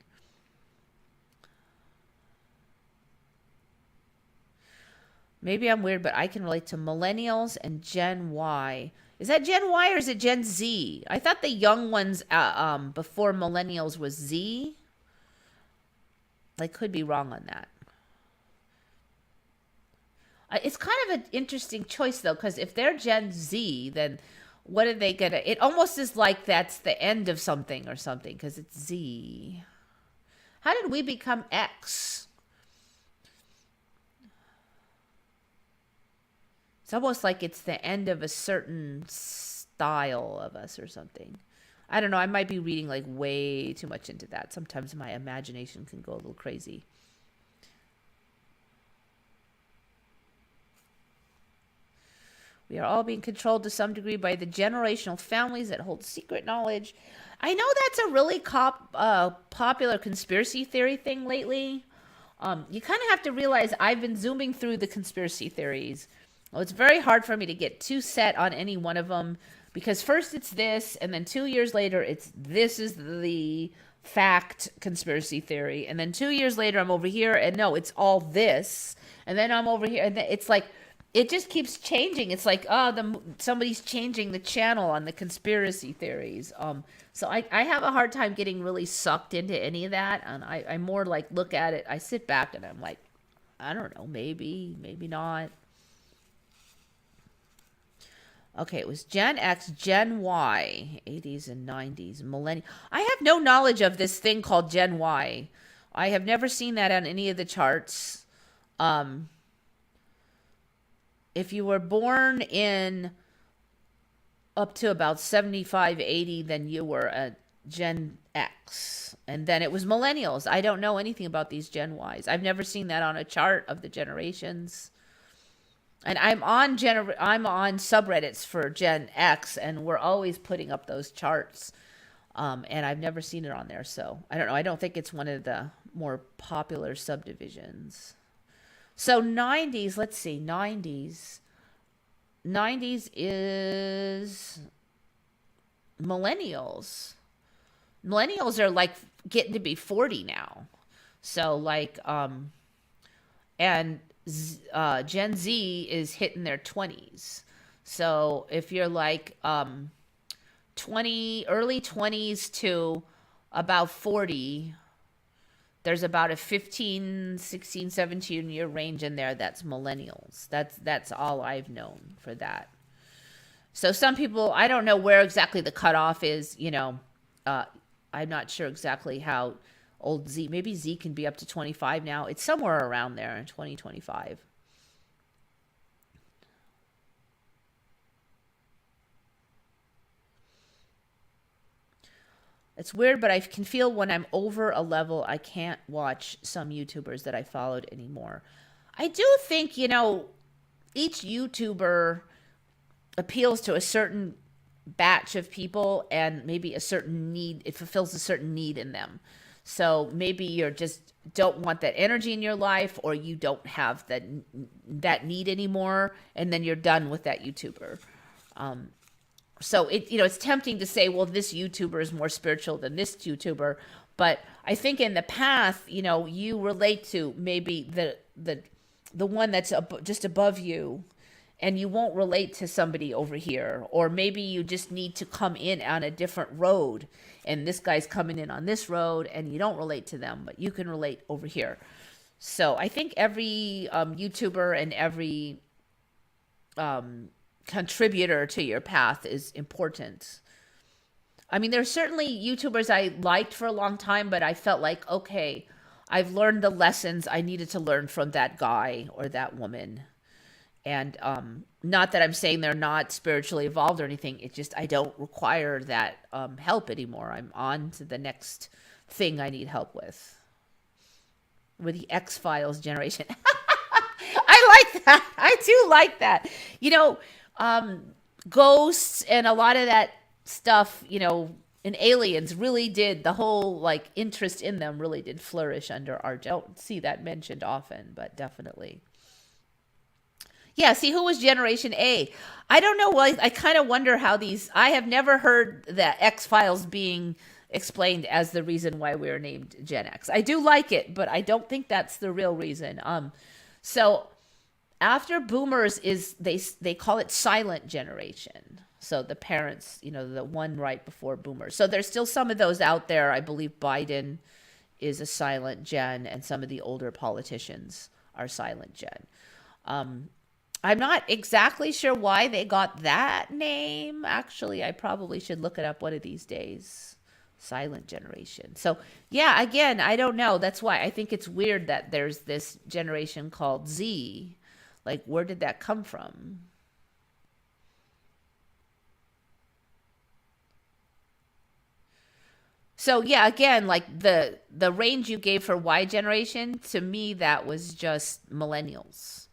Maybe I'm weird, but I can relate to millennials and Gen Y. Is that Gen Y or is it Gen Z? I thought the young ones before millennials was Z. I could be wrong on that. It's kind of an interesting choice though, because if they're Gen Z, then what are they gonna? It almost is like that's the end of something or something because it's Z. How did we become X? It's almost like it's the end of a certain style of us or something. I don't know. I might be reading like way too much into that. Sometimes my imagination can go a little crazy. We are all being controlled to some degree by the generational families that hold secret knowledge. I know that's a really popular conspiracy theory thing lately. You kind of have to realize I've been zooming through the conspiracy theories. Well, it's very hard for me to get too set on any one of them because first it's this, and then 2 years later this is the fact conspiracy theory, and then 2 years later I'm over here, and no, it's all this, and then I'm over here, and it's like it just keeps changing. It's like, somebody's changing the channel on the conspiracy theories. So I have a hard time getting really sucked into any of that. And I more like look at it. I sit back and I'm like, I don't know, maybe not. Okay, it was Gen X, Gen Y, 80s and 90s, millennial. I have no knowledge of this thing called Gen Y. I have never seen that on any of the charts. If you were born in up to about 75, 80, then you were a Gen X. And then it was millennials. I don't know anything about these Gen Ys. I've never seen that on a chart of the generations. And I'm on subreddits for Gen X, and we're always putting up those charts. And I've never seen it on there. So I don't know. I don't think it's one of the more popular subdivisions. So 90s, let's see, 90s. 90s is millennials. Millennials are like getting to be 40 now. So like, and Gen Z is hitting their 20s. So if you're like early 20s to about 40, there's about a 15, 16, 17 year range in there that's millennials. That's all I've known for that. So some people, I don't know where exactly the cutoff is, I'm not sure exactly how old Z, maybe Z can be up to 25 now. It's somewhere around there in 2025. It's weird, but I can feel when I'm over a level, I can't watch some YouTubers that I followed anymore. I do think, each YouTuber appeals to a certain batch of people and maybe a certain need. It fulfills a certain need in them. So maybe you're just don't want that energy in your life, or you don't have that need anymore, and then you're done with that YouTuber. So it's tempting to say, well, this YouTuber is more spiritual than this YouTuber. But I think in the path, you relate to maybe the one that's just above you, and you won't relate to somebody over here. Or maybe you just need to come in on a different road, and this guy's coming in on this road, and you don't relate to them, but you can relate over here. So I think every YouTuber and every contributor to your path is important. I mean, there's certainly YouTubers I liked for a long time, but I felt like, okay, I've learned the lessons I needed to learn from that guy or that woman. And not that I'm saying they're not spiritually evolved or anything. It's just I don't require that help anymore. I'm on to the next thing I need help with. With the X-Files generation. I like that. I do like that. Ghosts and a lot of that stuff, and aliens really did, the whole interest in them really did flourish under our, don't see that mentioned often, but definitely. Yeah, see, who was Generation A? I don't know. Well, I kind of wonder how I have never heard the X-Files being explained as the reason why we were named Gen X. I do like it, but I don't think that's the real reason. So after boomers is, they call it silent generation. So the parents, the one right before boomers. So there's still some of those out there. I believe Biden is a silent gen, and some of the older politicians are silent gen. I'm not exactly sure why they got that name. Actually, I probably should look it up one of these days. Silent generation. So, yeah, again, I don't know. That's why I think it's weird that there's this generation called Z. Like, where did that come from? So, yeah, again, like the range you gave for Y generation, to me that was just millennials.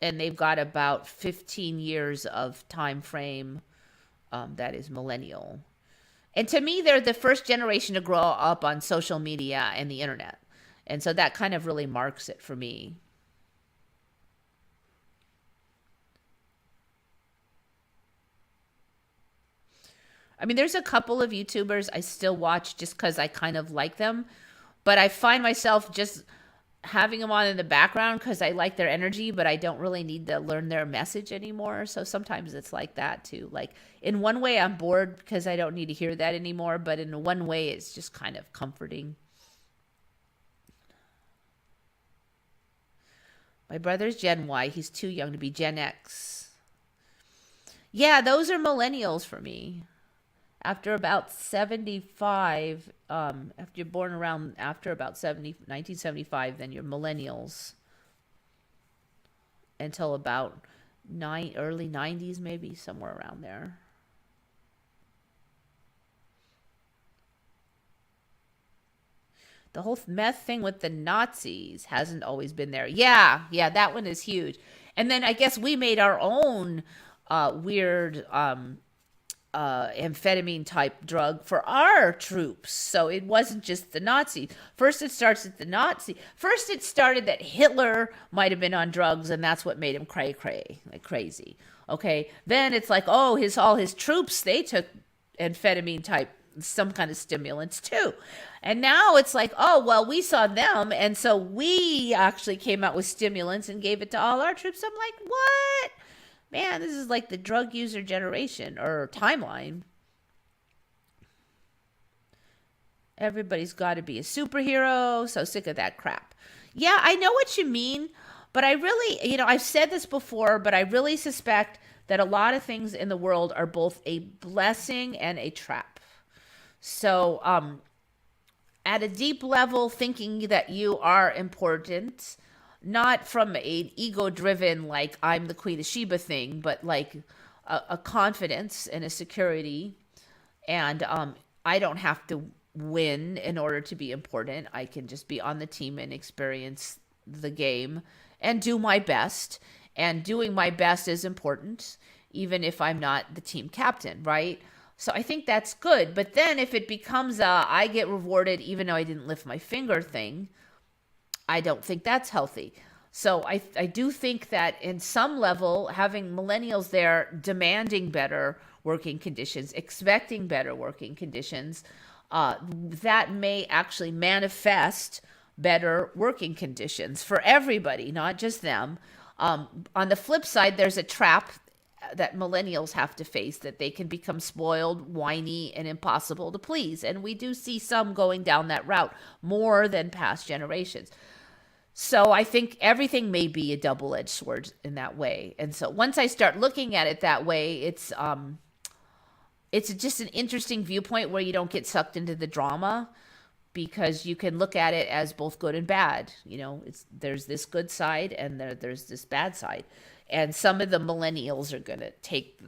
And they've got about 15 years of time frame, that is millennial. And to me, they're the first generation to grow up on social media and the internet. And so that kind of really marks it for me. I mean, there's a couple of YouTubers I still watch just because I kind of like them, but I find myself just having them on in the background because I like their energy, but I don't really need to learn their message anymore. So sometimes it's like that too. Like in one way, I'm bored because I don't need to hear that anymore, but in one way, it's just kind of comforting. My brother's Gen Y. He's too young to be Gen X. Yeah, those are millennials for me. After about 75, after you're born around after about 1975, then you're millennials until about early 90s, maybe somewhere around there. The whole meth thing with the Nazis hasn't always been there. Yeah, yeah, that one is huge. And then I guess we made our own weird amphetamine type drug for our troops. So it wasn't just the Nazis. First, it starts at the Nazi. First, it started that Hitler might have been on drugs, and that's what made him like crazy. Okay. Then it's like, oh, all his troops, they took amphetamine type, some kind of stimulants too. And now it's like, oh, well, we saw them, and so we actually came out with stimulants and gave it to all our troops. I'm like, what? Man, this is like the drug user generation or timeline. Everybody's got to be a superhero. So sick of that crap. Yeah, I know what you mean, but I really, I've said this before, but I really suspect that a lot of things in the world are both a blessing and a trap. So, at a deep level, thinking that you are important, not from an ego driven, like I'm the Queen of Sheba thing, but like a confidence and a security. And I don't have to win in order to be important. I can just be on the team and experience the game and do my best. And doing my best is important, even if I'm not the team captain, right? So I think that's good. But then if it becomes a I get rewarded even though I didn't lift my finger thing, I don't think that's healthy. So I do think that in some level, having millennials there demanding better working conditions, expecting better working conditions, that may actually manifest better working conditions for everybody, not just them. On the flip side, there's a trap that millennials have to face, that they can become spoiled, whiny, and impossible to please. And we do see some going down that route more than past generations. So I think everything may be a double-edged sword in that way. And so once I start looking at it that way, it's just an interesting viewpoint where you don't get sucked into the drama, because you can look at it as both good and bad. There's this good side and there's this bad side. And some of the millennials are going to take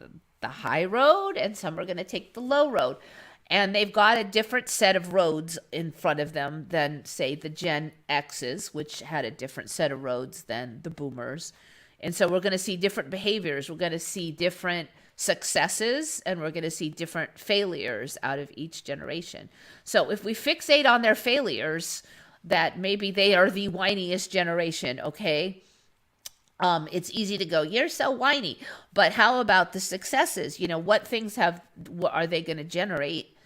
the high road and some are going to take the low road. And they've got a different set of roads in front of them than, say, the Gen X's, which had a different set of roads than the boomers. And so we're going to see different behaviors. We're going to see different successes, and we're going to see different failures out of each generation. So if we fixate on their failures, that maybe they are the whiniest generation, okay? It's easy to go, you're so whiny. But how about the successes? What things what are they going to generate?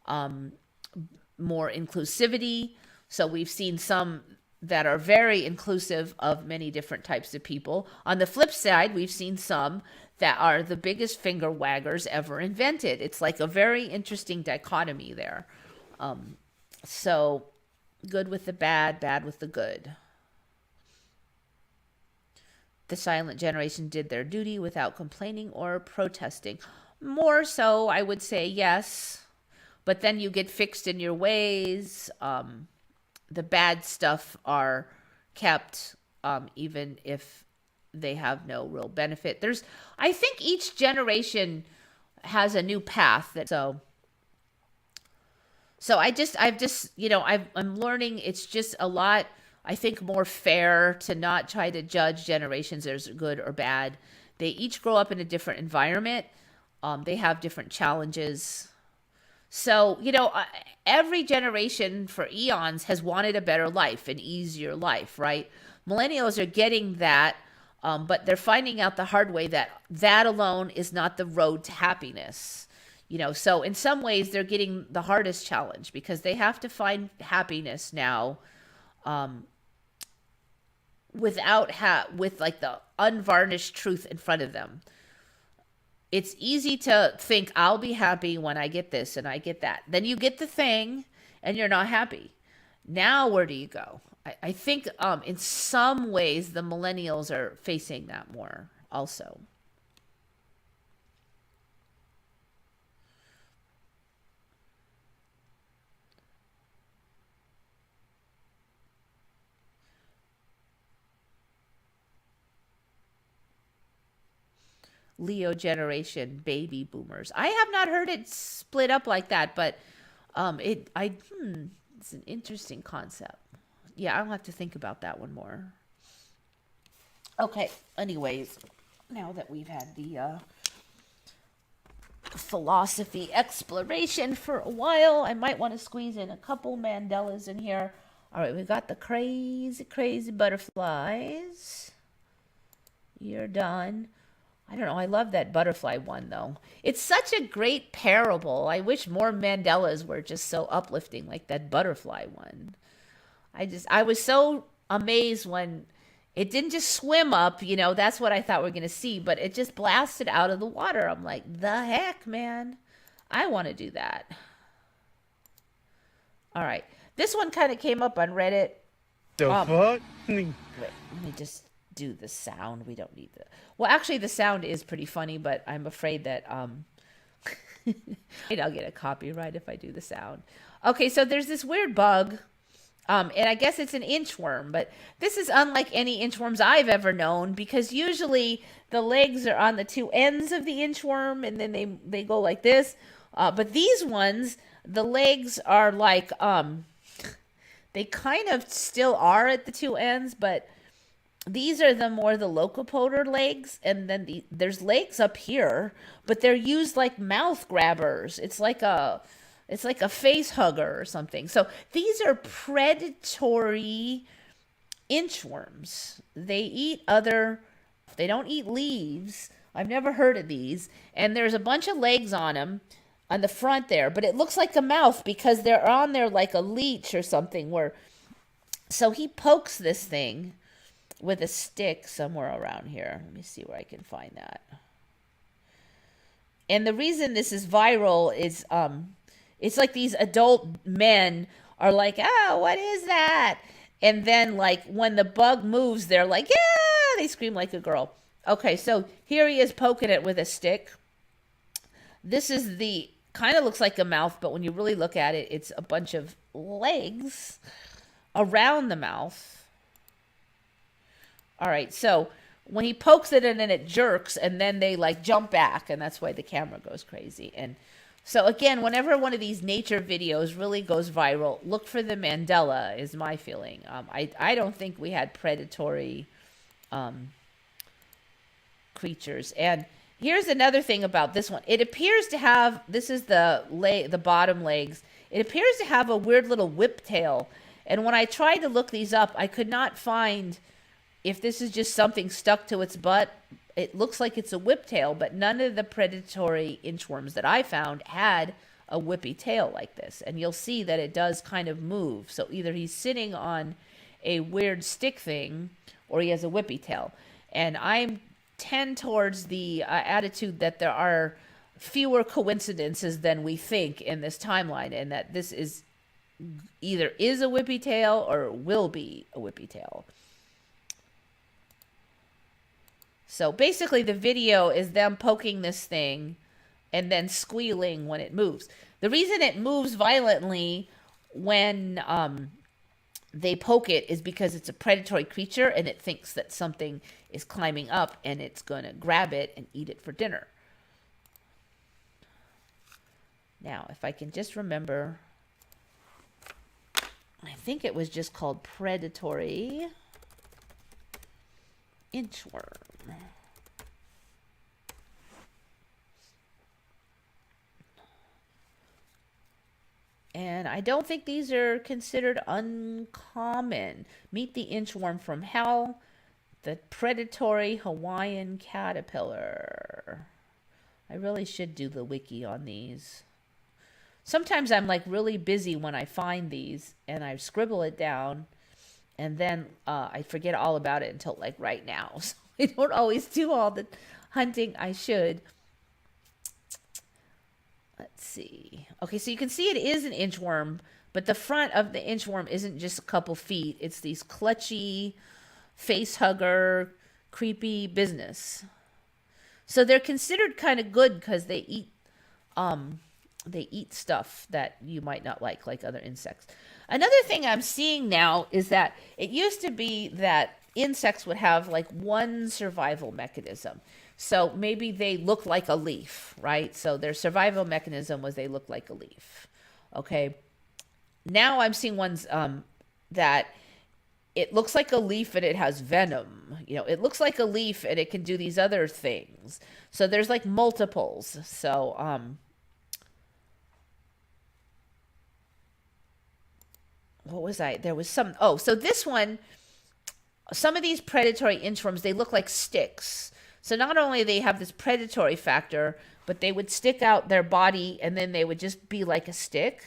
More inclusivity. So we've seen some that are very inclusive of many different types of people. On the flip side, we've seen some that are the biggest finger waggers ever invented. It's like a very interesting dichotomy there. So good with the bad, bad with the good. the silent generation did their duty without complaining or protesting. More so, I would say yes. But then you get fixed in your ways. The bad stuff are kept, even if they have no real benefit. I think each generation has a new path I'm learning it's just a lot, I think, more fair to not try to judge generations as good or bad. They each grow up in a different environment. They have different challenges. So, every generation for eons has wanted a better life, an easier life, right? Millennials are getting that, but they're finding out the hard way that alone is not the road to happiness. So in some ways they're getting the hardest challenge because they have to find happiness now, with like the unvarnished truth in front of them. It's easy to think I'll be happy when I get this and I get that. Then you get the thing and you're not happy. Now where do you go? I think in some ways the millennials are facing that more also. Leo generation, baby boomers. I have not heard it split up like that, but it's an interesting concept. Yeah, I'll have to think about that one more. Okay, anyways, now that we've had the philosophy exploration for a while, I might want to squeeze in a couple Mandelas in here. All right, we got the crazy, crazy butterflies. You're done. I don't know. I love that butterfly one, though. It's such a great parable. I wish more Mandelas were just so uplifting, like that butterfly one. I was so amazed when it didn't just swim up, that's what I thought we were going to see, but it just blasted out of the water. I'm like, the heck, man? I want to do that. All right. This one kind of came up on Reddit. The fuck? Wait, let me just do the sound. We don't need the... Well, actually, the sound is pretty funny, but I'm afraid that I'll get a copyright if I do the sound. Okay, so there's this weird bug, and I guess it's an inchworm, but this is unlike any inchworms I've ever known because usually the legs are on the two ends of the inchworm, and then they go like this. But these ones, the legs are like they kind of still are at the two ends, but these are the locopotor legs, and then there's legs up here, but they're used like mouth grabbers. It's like a face hugger or something. So these are predatory inchworms. They don't eat leaves. I've never heard of these. And there's a bunch of legs on them on the front there, but it looks like a mouth because they're on there like a leech or something. So he pokes this thing with a stick somewhere around here. Let me see where I can find that. And the reason this is viral is it's like these adult men are like, oh, what is that? And then like when the bug moves, they're like, yeah, they scream like a girl. Okay, so here he is poking it with a stick. This is kind of looks like a mouth, but when you really look at it, it's a bunch of legs around the mouth. All right, so when he pokes it and then it jerks and then they like jump back, and that's why the camera goes crazy. And so again, whenever one of these nature videos really goes viral, look for the Mandela is my feeling. I don't think we had predatory creatures. And here's another thing about this one. It appears to have, this is the bottom legs. It appears to have a weird little whip tail. And when I tried to look these up, I could not find if this is just something stuck to its butt. It looks like it's a whiptail, but none of the predatory inchworms that I found had a whippy tail like this. And you'll see that it does kind of move. So either he's sitting on a weird stick thing or he has a whippy tail. And I tend towards the attitude that there are fewer coincidences than we think in this timeline, and that this is either is a whippy tail or will be a whippy tail. So basically, the video is them poking this thing and then squealing when it moves. The reason it moves violently when they poke it is because it's a predatory creature and it thinks that something is climbing up and it's going to grab it and eat it for dinner. Now, if I can just remember, I think it was just called Predatory Inchworm. And I don't think these are considered uncommon. Meet the inchworm from hell, the predatory Hawaiian caterpillar. I really should do the wiki on these. Sometimes I'm like really busy when I find these and I scribble it down and then I forget all about it until like right now. So I don't always do all the hunting I should. Let's see. Okay, so you can see it is an inchworm, but the front of the inchworm isn't just a couple feet. It's these clutchy, face hugger, creepy business. So they're considered kind of good because they eat stuff that you might not like other insects. Another thing I'm seeing now is that it used to be that insects would have like one survival mechanism. So maybe they look like a leaf, right? So their survival mechanism was they look like a leaf. Okay. Now I'm seeing ones that it looks like a leaf and it has venom. You know, it looks like a leaf and it can do these other things. So there's like multiples. So what was I? There was some. Oh, so this one, some of these predatory inchworms, they look like sticks. So not only they have this predatory factor, but they would stick out their body and then they would just be like a stick.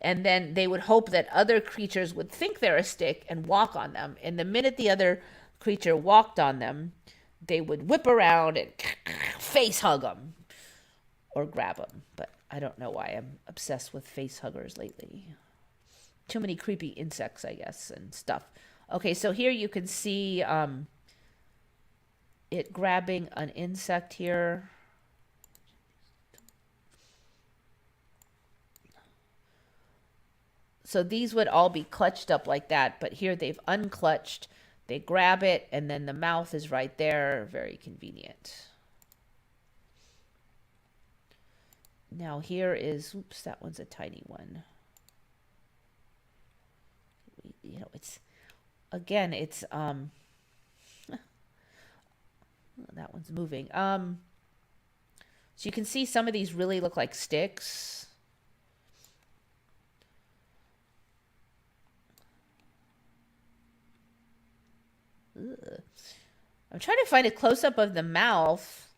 And then they would hope that other creatures would think they're a stick and walk on them. And the minute the other creature walked on them, they would whip around and face hug them or grab them. But I don't know why I'm obsessed with face huggers lately. Too many creepy insects, I guess, and stuff. Okay, so here you can see it grabbing an insect here. So these would all be clutched up like that, but here they've unclutched. They grab it, and then the mouth is right there. Very convenient. Now here is, oops, that one's a tiny one. You know, it's, again, it's, that one's moving. So you can see some of these really look like sticks. Ugh. I'm trying to find a close-up of the mouth,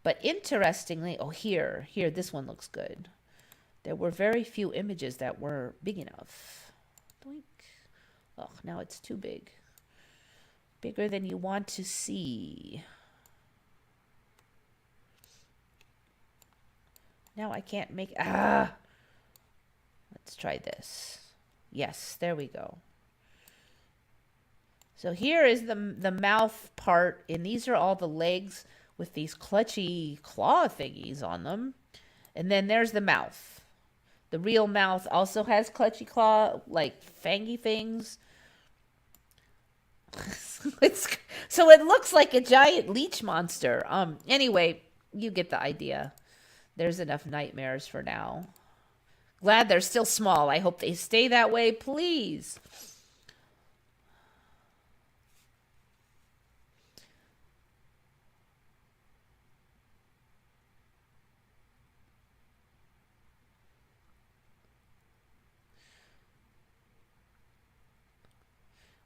but interestingly, oh, here, this one looks good. There were very few images that were big enough. Doink. Oh, now it's too big. Bigger than you want to see. Now I can't make, let's try this. Yes, there we go. So here is the mouth part, and these are all the legs with these clutchy claw thingies on them. And then there's the mouth. The real mouth also has clutchy claw, like fangy things. So it looks like a giant leech monster. Anyway, you get the idea. There's enough nightmares for now. Glad they're still small. I hope they stay that way, please.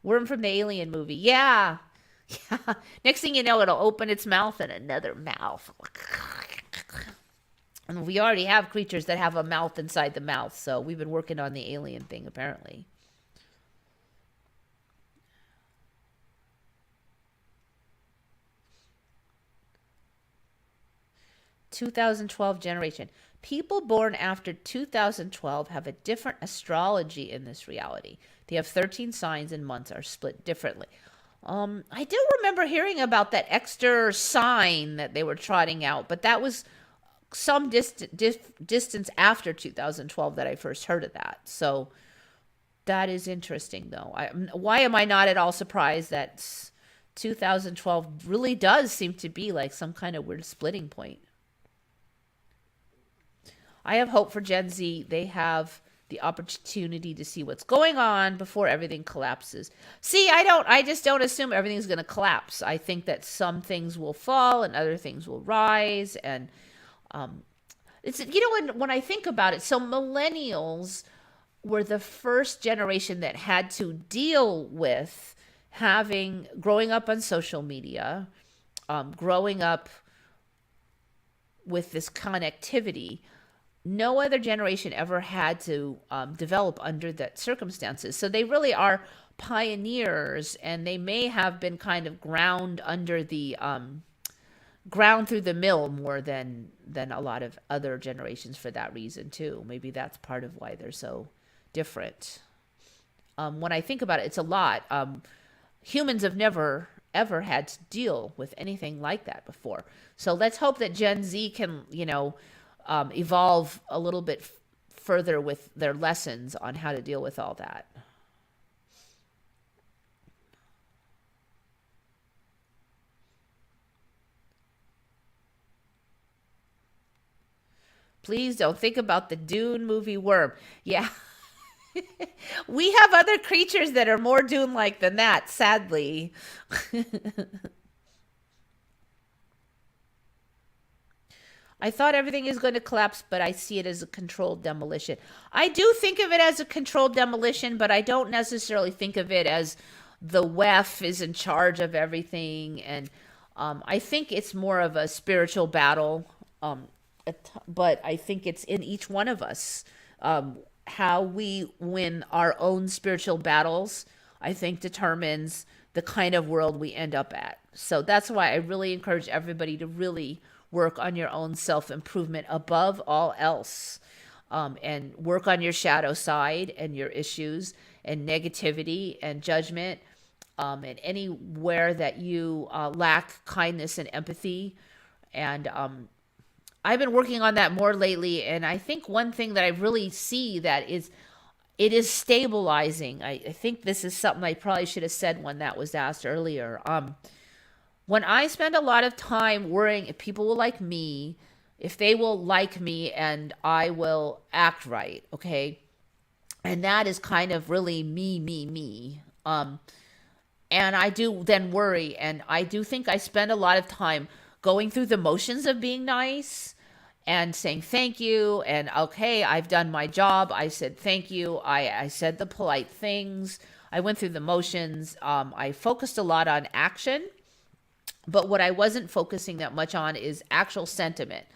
Worm from the Alien movie. Yeah. Yeah. Next thing you know, it'll open its mouth and another mouth. And we already have creatures that have a mouth inside the mouth, so we've been working on the alien thing, apparently. (2012) generation. People born after 2012 have a different astrology in this reality. They have 13 signs and months are split differently. I do remember hearing about that extra sign that they were trotting out, but that was some distance after 2012 that I first heard of that. So that is interesting, though. Why am I not at all surprised that 2012 really does seem to be like some kind of weird splitting point? I have hope for Gen Z. They have the opportunity to see what's going on before everything collapses. See, I just don't assume everything's going to collapse. I think that some things will fall and other things will rise. And it's, when I think about it, so millennials were the first generation that had to deal with growing up on social media, growing up with this connectivity. No other generation ever had to develop under that circumstances. So they really are pioneers, and they may have been kind of ground through the mill more than a lot of other generations for that reason too. Maybe that's part of why they're so different. When I think about it, it's a lot. Humans have never ever had to deal with anything like that before. So let's hope that Gen Z can, evolve a little bit further with their lessons on how to deal with all that. Please don't think about the Dune movie worm. Yeah. We have other creatures that are more Dune-like than that, sadly. I thought everything is going to collapse, but I see it as a controlled demolition. I do think of it as a controlled demolition, but I don't necessarily think of it as the WEF is in charge of everything. And I think it's more of a spiritual battle, but I think it's in each one of us. How we win our own spiritual battles, I think, determines the kind of world we end up at. So that's why I really encourage everybody to really work on your own self-improvement above all else, and work on your shadow side and your issues and negativity and judgment, and anywhere that you lack kindness and empathy. And I've been working on that more lately, and I think one thing that I really see that is it is stabilizing. I think this is something I probably should have said when that was asked earlier. When I spend a lot of time worrying if people will like me, if they will like me, and I will act right, okay? And that is kind of really me. And I do then worry, and I do think I spend a lot of time going through the motions of being nice and saying thank you, and okay, I've done my job. I said thank you. I said the polite things. I went through the motions. I focused a lot on action. But what I wasn't focusing that much on is actual sentiment.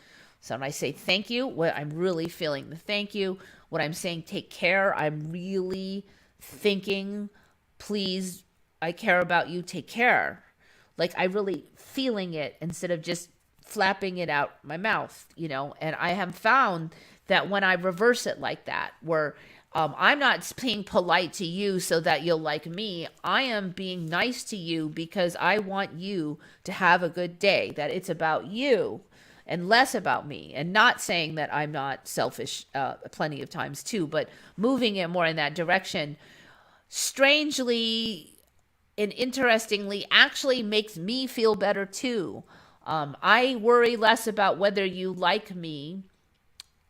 So when I say thank you, what I'm really feeling the thank you. When I'm saying take care, I'm really thinking, please, I care about you, take care. Like I really feeling it instead of just flapping it out my mouth, And I have found that when I reverse it like that, where I'm not being polite to you so that you'll like me. I am being nice to you because I want you to have a good day, that it's about you and less about me, and not saying that I'm not selfish plenty of times too, but moving it more in that direction, strangely and interestingly, actually makes me feel better too. I worry less about whether you like me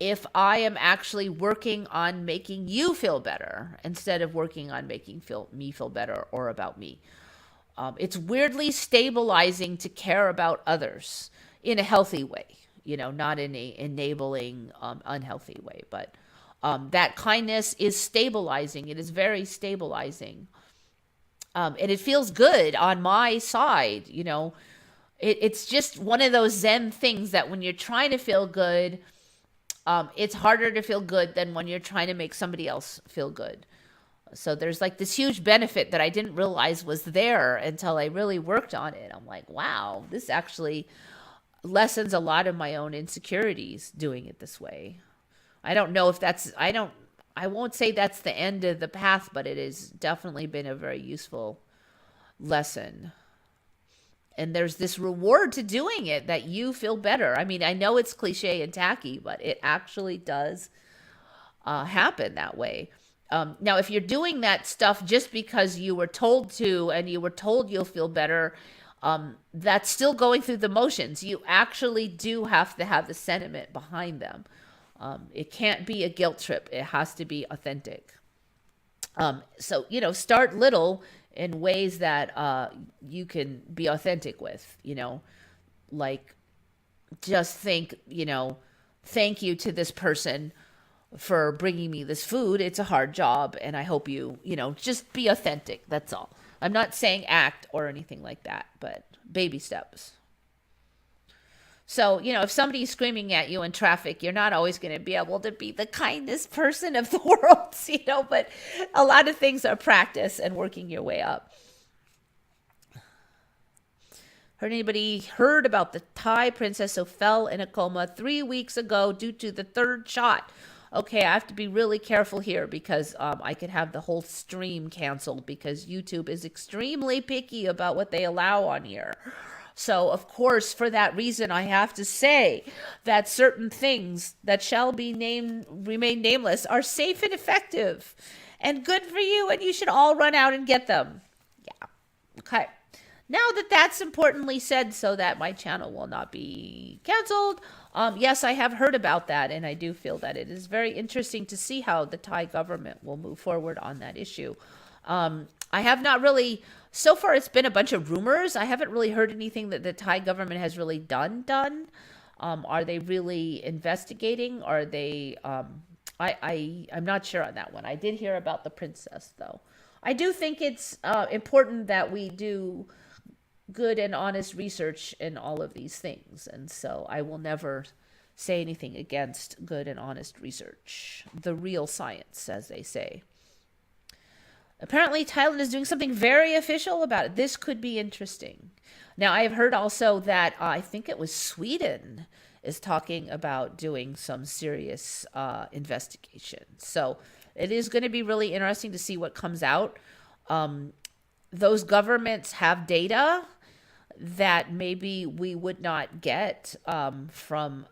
if I am actually working on making you feel better instead of working on making me feel better or about me. It's weirdly stabilizing to care about others in a healthy way, not in a enabling, unhealthy way. But that kindness is stabilizing. It is very stabilizing. And it feels good on my side, It's just one of those Zen things that when you're trying to feel good, it's harder to feel good than when you're trying to make somebody else feel good. So there's like this huge benefit that I didn't realize was there until I really worked on it. I'm like, wow, this actually lessens a lot of my own insecurities doing it this way. I don't know if I won't say that's the end of the path, but it has definitely been a very useful lesson. And there's this reward to doing it that you feel better. I mean, I know it's cliche and tacky, but it actually does happen that way. Now, if you're doing that stuff just because you were told to and you were told you'll feel better, that's still going through the motions. You actually do have to have the sentiment behind them. It can't be a guilt trip. It has to be authentic. So, start little in ways that you can be authentic with, like just think, thank you to this person for bringing me this food. It's a hard job, and I hope you, just be authentic. That's all. I'm not saying act or anything like that, but baby steps. So, if somebody's screaming at you in traffic, you're not always going to be able to be the kindest person of the world, but a lot of things are practice and working your way up. Anybody heard about the Thai princess who fell in a coma 3 weeks ago due to the third shot? Okay, I have to be really careful here because I could have the whole stream canceled because YouTube is extremely picky about what they allow on here. So, of course, for that reason, I have to say that certain things that shall be remain nameless are safe and effective and good for you, and you should all run out and get them. Yeah. Okay. Now that that's importantly said so that my channel will not be canceled, yes, I have heard about that, and I do feel that it is very interesting to see how the Thai government will move forward on that issue. I have not really, so far it's been a bunch of rumors. I haven't really heard anything that the Thai government has really done. Are they really investigating? Are they, I'm not sure on that one. I did hear about the princess, though. I do think it's important that we do good and honest research in all of these things. And so I will never say anything against good and honest research. The real science, as they say. Apparently, Thailand is doing something very official about it. This could be interesting. Now, I have heard also that I think it was Sweden is talking about doing some serious investigation. So it is going to be really interesting to see what comes out. Those governments have data that maybe we would not get from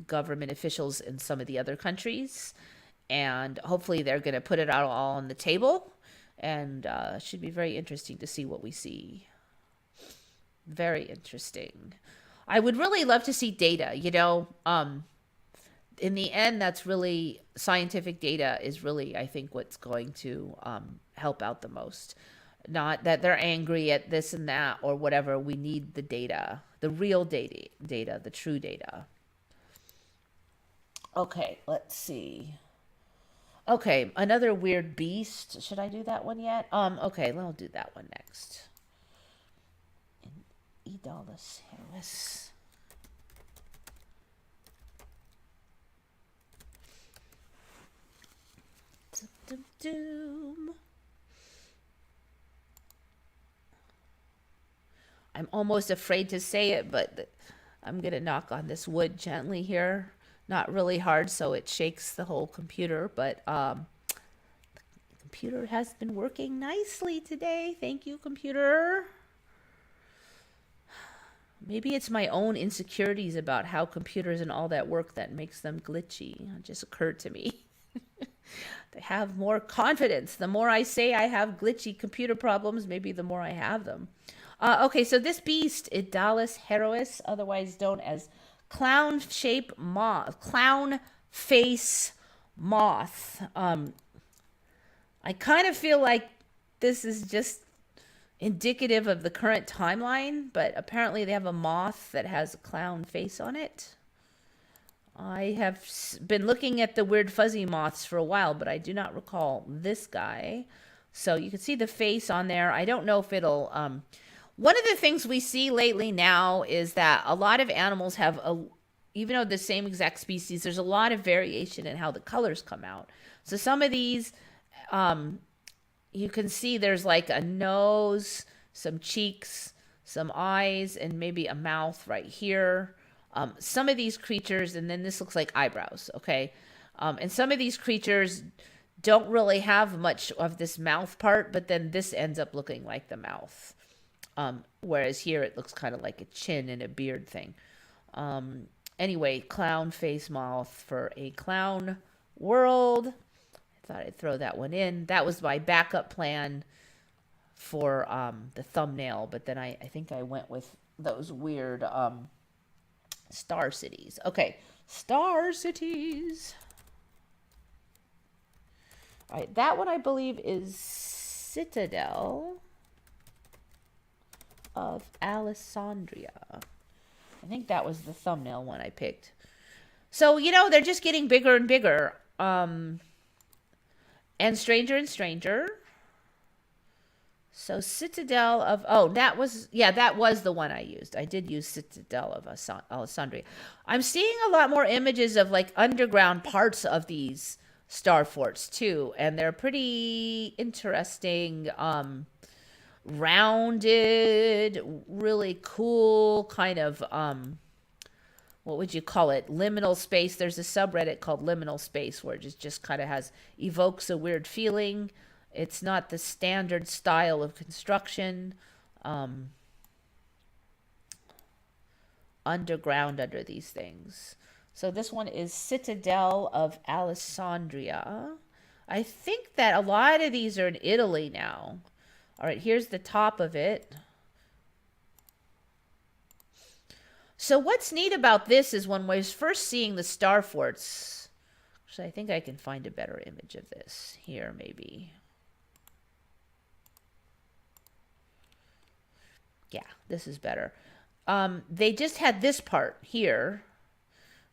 government officials in some of the other countries. And hopefully they're going to put it out all on the table. And it should be very interesting to see what we see. Very interesting. I would really love to see data, in the end, that's really, scientific data is really, I think, what's going to help out the most. Not that they're angry at this and that or whatever. We need the data, the real data, the true data. Okay, let's see. Okay, another weird beast. Should I do that one yet? Okay, I'll do that one next. Idolus Harris. Doom. I'm almost afraid to say it, but I'm going to knock on this wood gently here. Not really hard, so it shakes the whole computer, but the computer has been working nicely today. Thank you, computer. Maybe it's my own insecurities about how computers and all that work that makes them glitchy. It just occurred to me. To have more confidence. The more I say I have glitchy computer problems, maybe the more I have them. Okay, so this beast, Idolus herois, otherwise known as clown face moth. I kind of feel like this is just indicative of the current timeline, but apparently they have a moth that has a clown face on it. I have been looking at the weird fuzzy moths for a while, but I do not recall this guy. So you can see the face on there. I don't know if it'll... one of the things we see lately now is that a lot of animals have, even though the same exact species, there's a lot of variation in how the colors come out. So some of these, you can see there's like a nose, some cheeks, some eyes, and maybe a mouth right here. Some of these creatures, and then this looks like eyebrows, okay? And some of these creatures don't really have much of this mouth part, but then this ends up looking like the mouth. Whereas here it looks kind of like a chin and a beard thing. Anyway, clown face moth for a clown world. I thought I'd throw that one in. That was my backup plan for the thumbnail, but then I think I went with those weird star cities. Okay, star cities. All right, that one I believe is Citadel of Alessandria. I think that was the thumbnail one I picked. So, you know, they're just getting bigger and bigger. And stranger and stranger. So Citadel of, oh, that was the one I used. I did use Citadel of Alessandria. I'm seeing a lot more images of like underground parts of these star forts too. And they're pretty interesting, rounded, really cool kind of, what would you call it? Liminal space. There's a subreddit called Liminal Space where it just kind of evokes a weird feeling. It's not the standard style of construction. Underground under these things. So this one is Citadel of Alessandria. I think that a lot of these are in Italy now. All right, here's the top of it. So what's neat about this is when I was first seeing the star forts, actually I think I can find a better image of this here maybe. Yeah, this is better. They just had this part here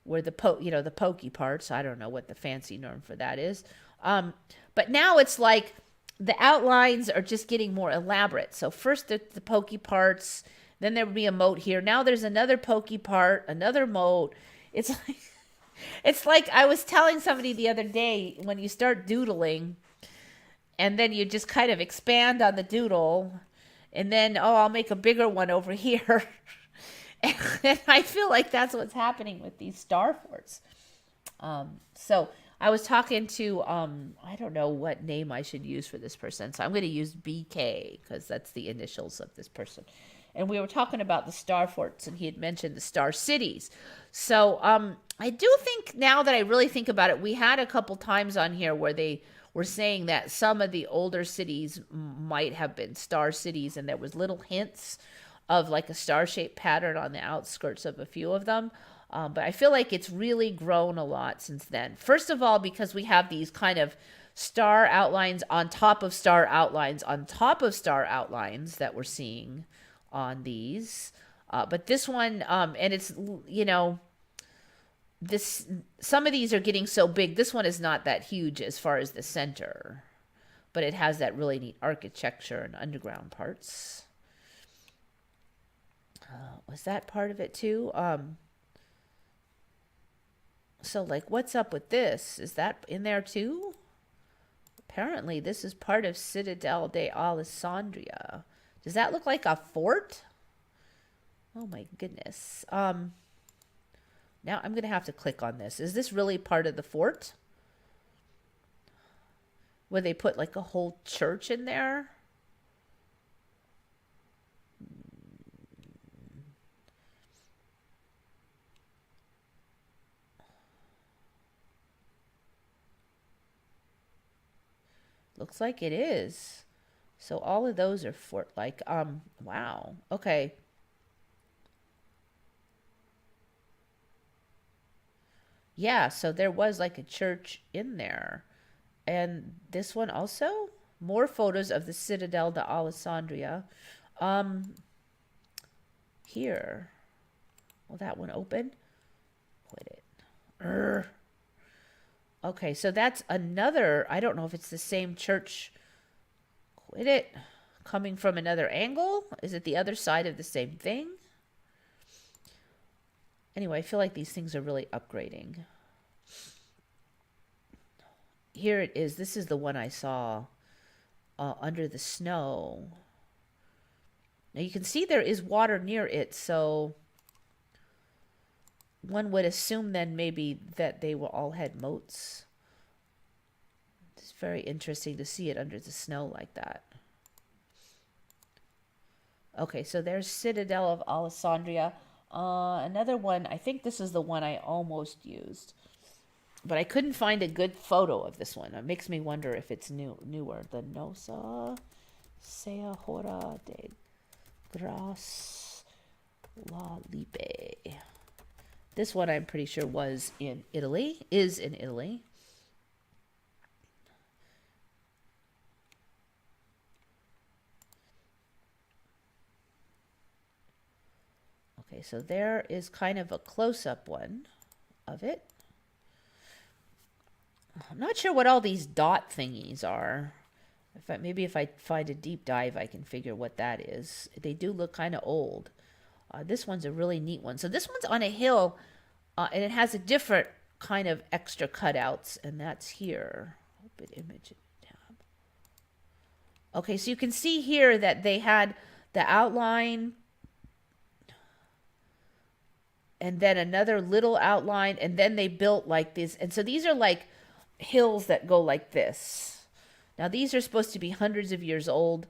where the pokey parts, I don't know what the fancy term for that is. But now it's like the outlines are just getting more elaborate. So first the pokey parts, then there would be a moat here. Now there's another pokey part, another moat. It's like I was telling somebody the other day, when you start doodling and then you just kind of expand on the doodle and then, oh, I'll make a bigger one over here. And I feel like that's what's happening with these star forts. So I was talking to, I don't know what name I should use for this person. So I'm going to use BK because that's the initials of this person. And we were talking about the star forts and he had mentioned the star cities. So I do think, now that I really think about it, we had a couple times on here where they were saying that some of the older cities might have been star cities, and there was little hints of like a star-shaped pattern on the outskirts of a few of them. But I feel like it's really grown a lot since then. First of all, because we have these kind of star outlines on top of star outlines on top of star outlines that we're seeing on these. But this one, and it's, you know, some of these are getting so big. This one is not that huge as far as the center, but it has that really neat architecture and underground parts. Was that part of it too? So like, what's up with this? Is that in there too? Apparently this is part of Citadel de Alessandria. Does that look like a fort? Oh my goodness. Now I'm going to have to click on this. Is this really part of the fort? Where they put like a whole church in there? Looks like it is. So all of those are fort-like. Wow. Okay. Yeah, so there was like a church in there. And this one also? More photos of the Citadel de Alessandria. Here. Will that one open? Quit it. Okay, so that's another, I don't know if it's the same church. Quit it. Coming from another angle? Is it the other side of the same thing? Anyway, I feel like these things are really upgrading. Here it is. This is the one I saw under the snow. Now you can see there is water near it, so one would assume then maybe that they all had moats. It's very interesting to see it under the snow like that. Okay, so there's Citadel of Alessandria. Another one, I think this is the one I almost used. But I couldn't find a good photo of this one. It makes me wonder if it's newer. The Nosa Sea Hora de Gras La Lipe. This one I'm pretty sure was in Italy, is in Italy. Okay, so there is kind of a close-up one of it. I'm not sure what all these dot thingies are. Maybe if I find a deep dive, I can figure what that is. They do look kind of old. This one's a really neat one. So this one's on a hill, and it has a different kind of extra cutouts, and that's here. Open image tab. Okay, so you can see here that they had the outline, and then another little outline, and then they built like this. And so these are like hills that go like this. Now these are supposed to be hundreds of years old.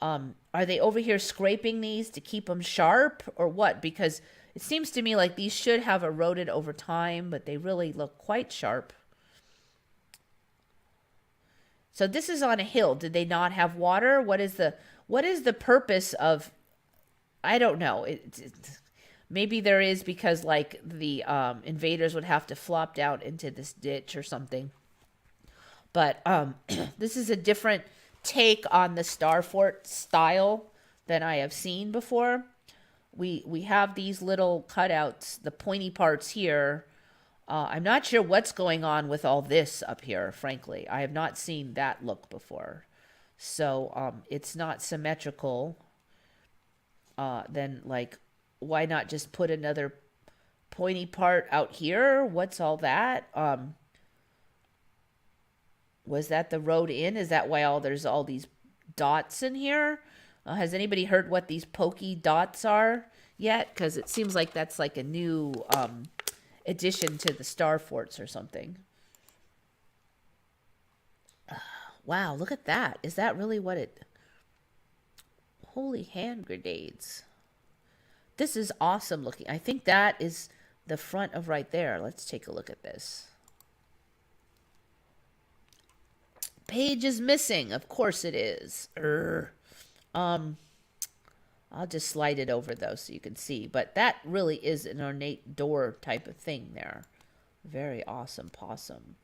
Are they over here scraping these to keep them sharp or what? Because it seems to me like these should have eroded over time, but they really look quite sharp. So this is on a hill. Did they not have water? What is the purpose of, I don't know. Maybe there is, because like the invaders would have to flop down into this ditch or something. But this is a different take on the Star Fort style than I have seen before. We have these little cutouts, the pointy parts here. I'm not sure what's going on with all this up here, frankly. I have not seen that look before. So it's not symmetrical. Then, like, why not just put another pointy part out here? What's all that? Was that the road in? Is that why there's all these dots in here? Has anybody heard what these pokey dots are yet? Because it seems like that's like a new addition to the Star Forts or something. Wow, look at that. Is that really what it... Holy hand grenades. This is awesome looking. I think that is the front of right there. Let's take a look at this. Page is missing. Of course it is. I'll just slide it over though so you can see. But that really is an ornate door type of thing there. Very awesome possum.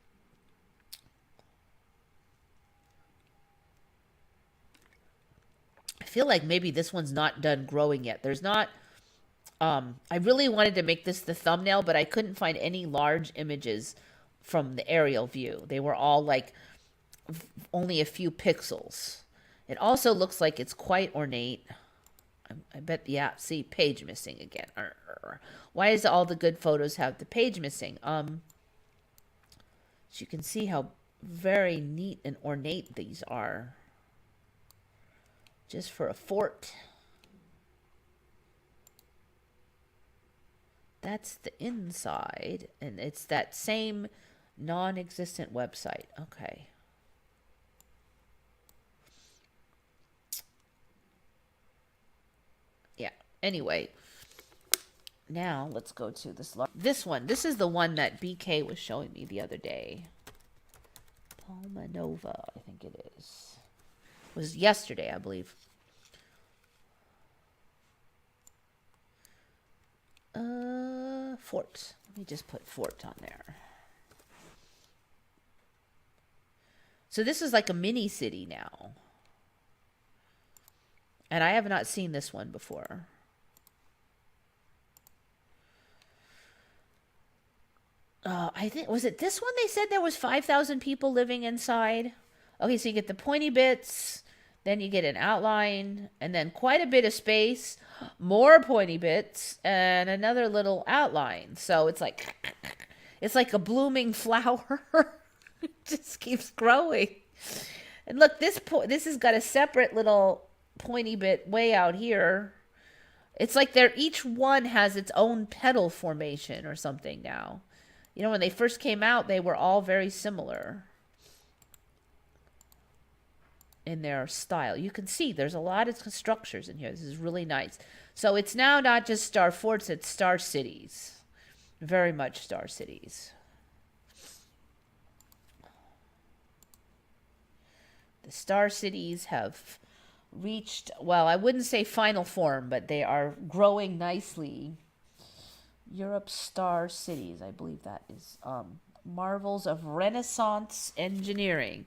I feel like maybe this one's not done growing yet. There's not... I really wanted to make this the thumbnail, but I couldn't find any large images from the aerial view. They were all like only a few pixels. It also looks like it's quite ornate. I bet, yeah, see, page missing again. Why does all the good photos have the page missing? So you can see how very neat and ornate these are. Just for a fort. That's the inside, and it's that same non-existent website. Okay. Yeah. Anyway, now let's go to this one. This is the one that BK was showing me the other day. Palma Nova, I think it is. It was yesterday, I believe. Fort. Let me just put fort on there. So this is like a mini city now. And I have not seen this one before. I think, was it this one they said there was 5,000 people living inside? Okay, so you get the pointy bits, then you get an outline, and then quite a bit of space, more pointy bits, and another little outline. So it's like a blooming flower. It just keeps growing. And look, this has got a separate little pointy bit way out here. It's like each one has its own petal formation or something now. You know, when they first came out, they were all very similar. in their style. You can see there's a lot of structures in here. This is really nice. So it's now not just star forts, it's star cities. Very much star cities. The star cities have reached, well, I wouldn't say final form, but they are growing nicely. Europe Star Cities, I believe that is Marvels of Renaissance Engineering.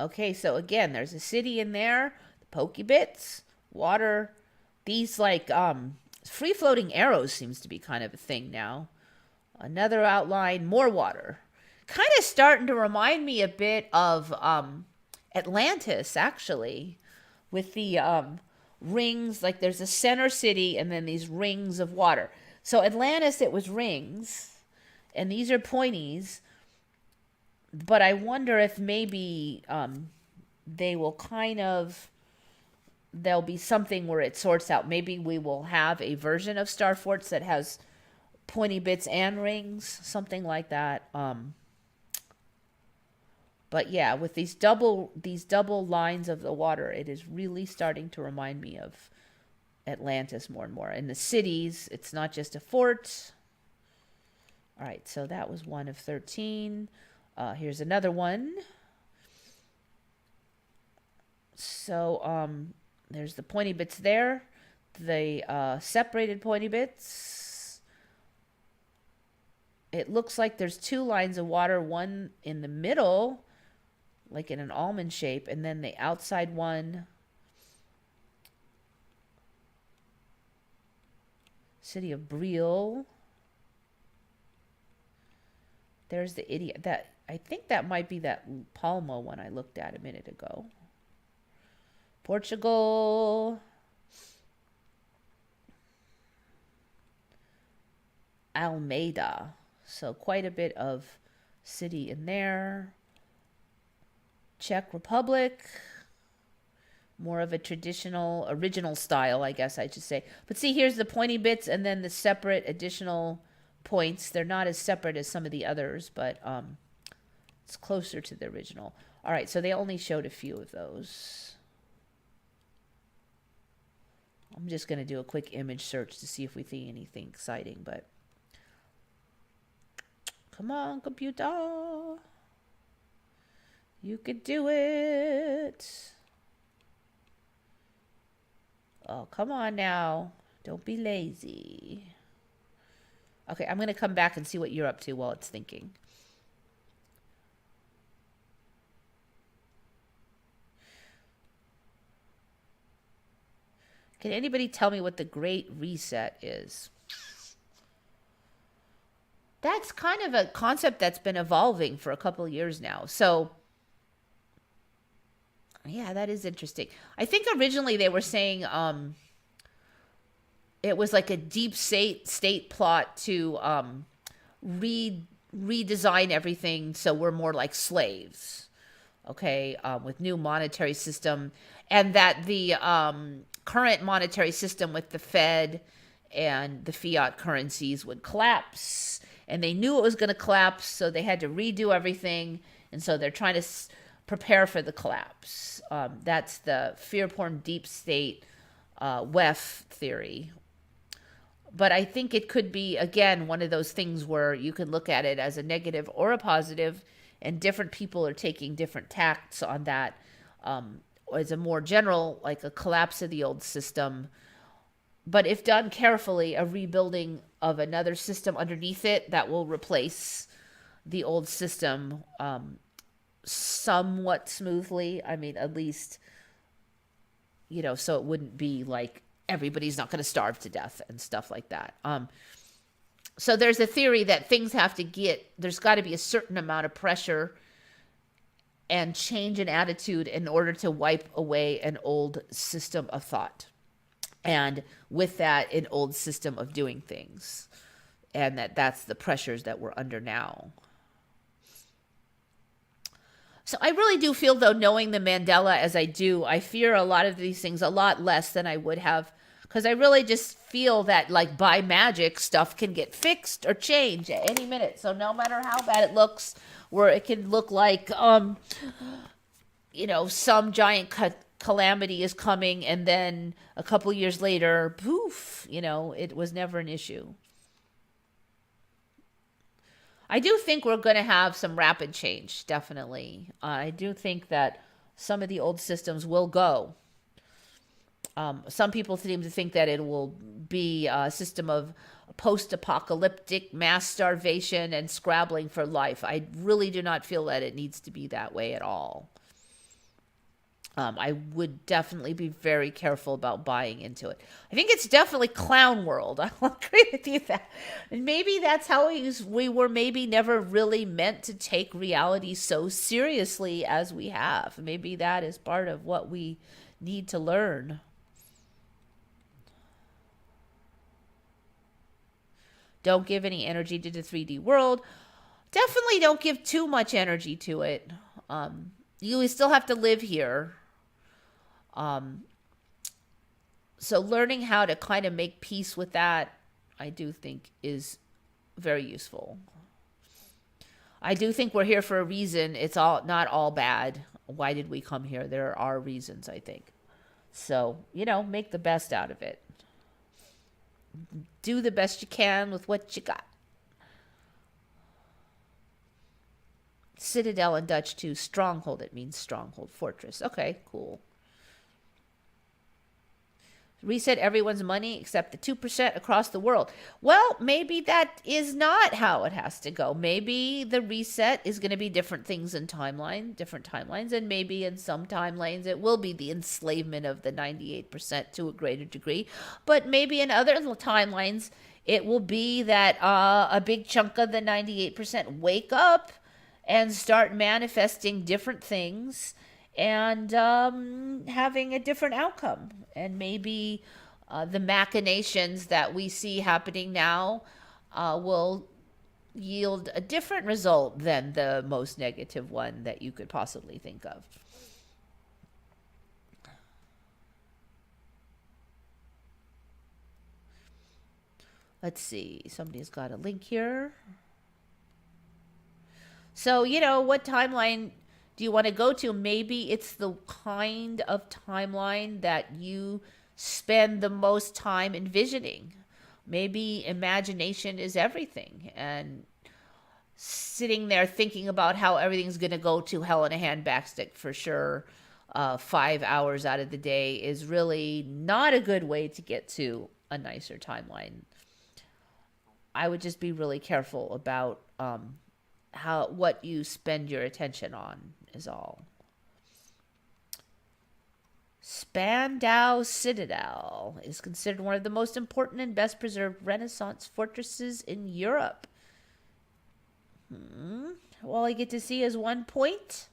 Okay, so again, there's a city in there, the Pokebits, water, these like free floating arrows seems to be kind of a thing now. Another outline, more water. Kind of starting to remind me a bit of Atlantis, actually, with the rings. Like there's a center city and then these rings of water. So Atlantis, it was rings, and these are pointies. But I wonder if maybe they will there'll be something where it sorts out. Maybe we will have a version of Star Forts that has pointy bits and rings, something like that. But yeah, with these double lines of the water, it is really starting to remind me of Atlantis more and more. In the cities, it's not just a fort. All right, so that was one of 13. Here's another one. So there's the pointy bits there. The separated pointy bits. It looks like there's two lines of water, one in the middle, like in an almond shape, and then the outside one. City of Brielle. There's the idiot. I think that might be that Palma one I looked at a minute ago. Portugal. Almeida. So quite a bit of city in there. Czech Republic. More of a traditional, original style, I guess I should say. But see, here's the pointy bits and then the separate additional points. They're not as separate as some of the others, but it's closer to the original. All right, so they only showed a few of those. I'm just going to do a quick image search to see if we see anything exciting, but come on, computer. You could do it. Oh, come on now. Don't be lazy. Okay, I'm going to come back and see what you're up to while it's thinking. Can anybody tell me what the Great Reset is? That's kind of a concept that's been evolving for a couple of years now. So, yeah, that is interesting. I think originally they were saying it was like a deep state plot to redesign everything so we're more like slaves, okay, with new monetary system, and that the current monetary system with the Fed and the fiat currencies would collapse, and they knew it was going to collapse, so they had to redo everything, and so they're trying to prepare for the collapse. That's the fear porn deep state WEF theory. But I think it could be, again, one of those things where you can look at it as a negative or a positive, and different people are taking different tacts on that. As a more general, like a collapse of the old system. But if done carefully, a rebuilding of another system underneath it that will replace the old system somewhat smoothly. I mean, at least, so it wouldn't be like everybody's not going to starve to death and stuff like that. So there's a theory that things have to there's got to be a certain amount of pressure and change an attitude in order to wipe away an old system of thought. And with that, an old system of doing things. And that's the pressures that we're under now. So I really do feel, though, knowing the Mandela as I do, I fear a lot of these things a lot less than I would have, because I really just feel that, like, by magic, stuff can get fixed or changed at any minute. So no matter how bad it looks, where it can look like, some giant calamity is coming, and then a couple years later, poof, it was never an issue. I do think we're going to have some rapid change, definitely. I do think that some of the old systems will go. Some people seem to think that it will be a system of post-apocalyptic mass starvation and scrabbling for life. I really do not feel that it needs to be that way at all. I would definitely be very careful about buying into it. I think it's definitely clown world. I will agree with you that. And maybe that's how we were maybe never really meant to take reality so seriously as we have. Maybe that is part of what we need to learn. Don't give any energy to the 3D world. Definitely don't give too much energy to it. You still have to live here. So learning how to kind of make peace with that, I do think is very useful. I do think we're here for a reason. It's not all bad. Why did we come here? There are reasons, I think. So, make the best out of it. Do the best you can with what you got. Citadel in Dutch too. Stronghold. It means stronghold, fortress. Okay, cool. Reset everyone's money except the 2% across the world. Well, maybe that is not how it has to go. Maybe the reset is going to be different things in different timelines, and maybe in some timelines it will be the enslavement of the 98% to a greater degree. But maybe in other timelines it will be that a big chunk of the 98% wake up and start manifesting different things and having a different outcome. And maybe the machinations that we see happening now will yield a different result than the most negative one that you could possibly think of. Let's see. Somebody's got a link here. So, what timeline do you want to go to? Maybe it's the kind of timeline that you spend the most time envisioning. Maybe imagination is everything, and sitting there thinking about how everything's going to go to hell in a handbasket for sure 5 hours out of the day is really not a good way to get to a nicer timeline. I would just be really careful about what you spend your attention on is all. Spandau Citadel is considered one of the most important and best preserved Renaissance fortresses in Europe. All I get to see is 1 point.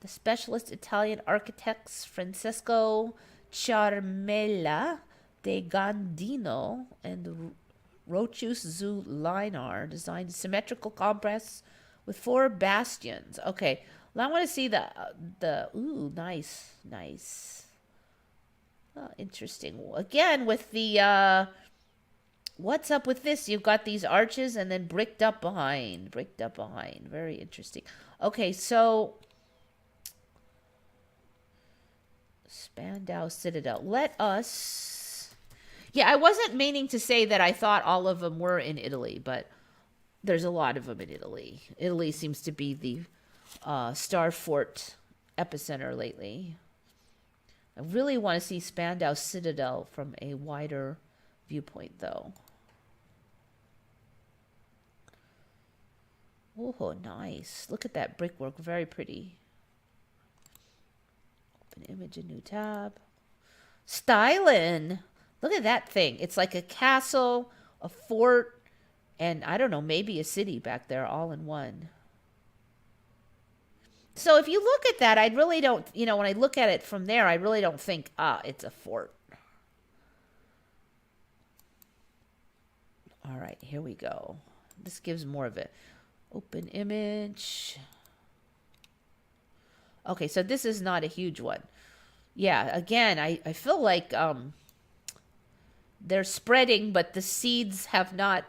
The specialist Italian architects Francesco Ciarmella de Gandino and Rochus zu Linar designed a symmetrical complex with 4 bastions. Okay, well, I want to see the ooh, nice. Oh, interesting. Again, with the what's up with this? You've got these arches and then bricked up behind. Very interesting. Okay, so Spandau Citadel. I wasn't meaning to say that I thought all of them were in Italy, but there's a lot of them in Italy. Italy seems to be the Star Fort epicenter lately. I really want to see Spandau Citadel from a wider viewpoint, though. Oh, nice. Look at that brickwork. Very pretty. Open image, a new tab. Stylin'. Look at that thing. It's like a castle, a fort, and I don't know, maybe a city back there all in one. So if you look at that, I really don't, when I look at it from there, I really don't think, it's a fort. All right, here we go. This gives more of it. Open image. Okay, so this is not a huge one. Yeah, again, I feel like they're spreading, but the seeds have not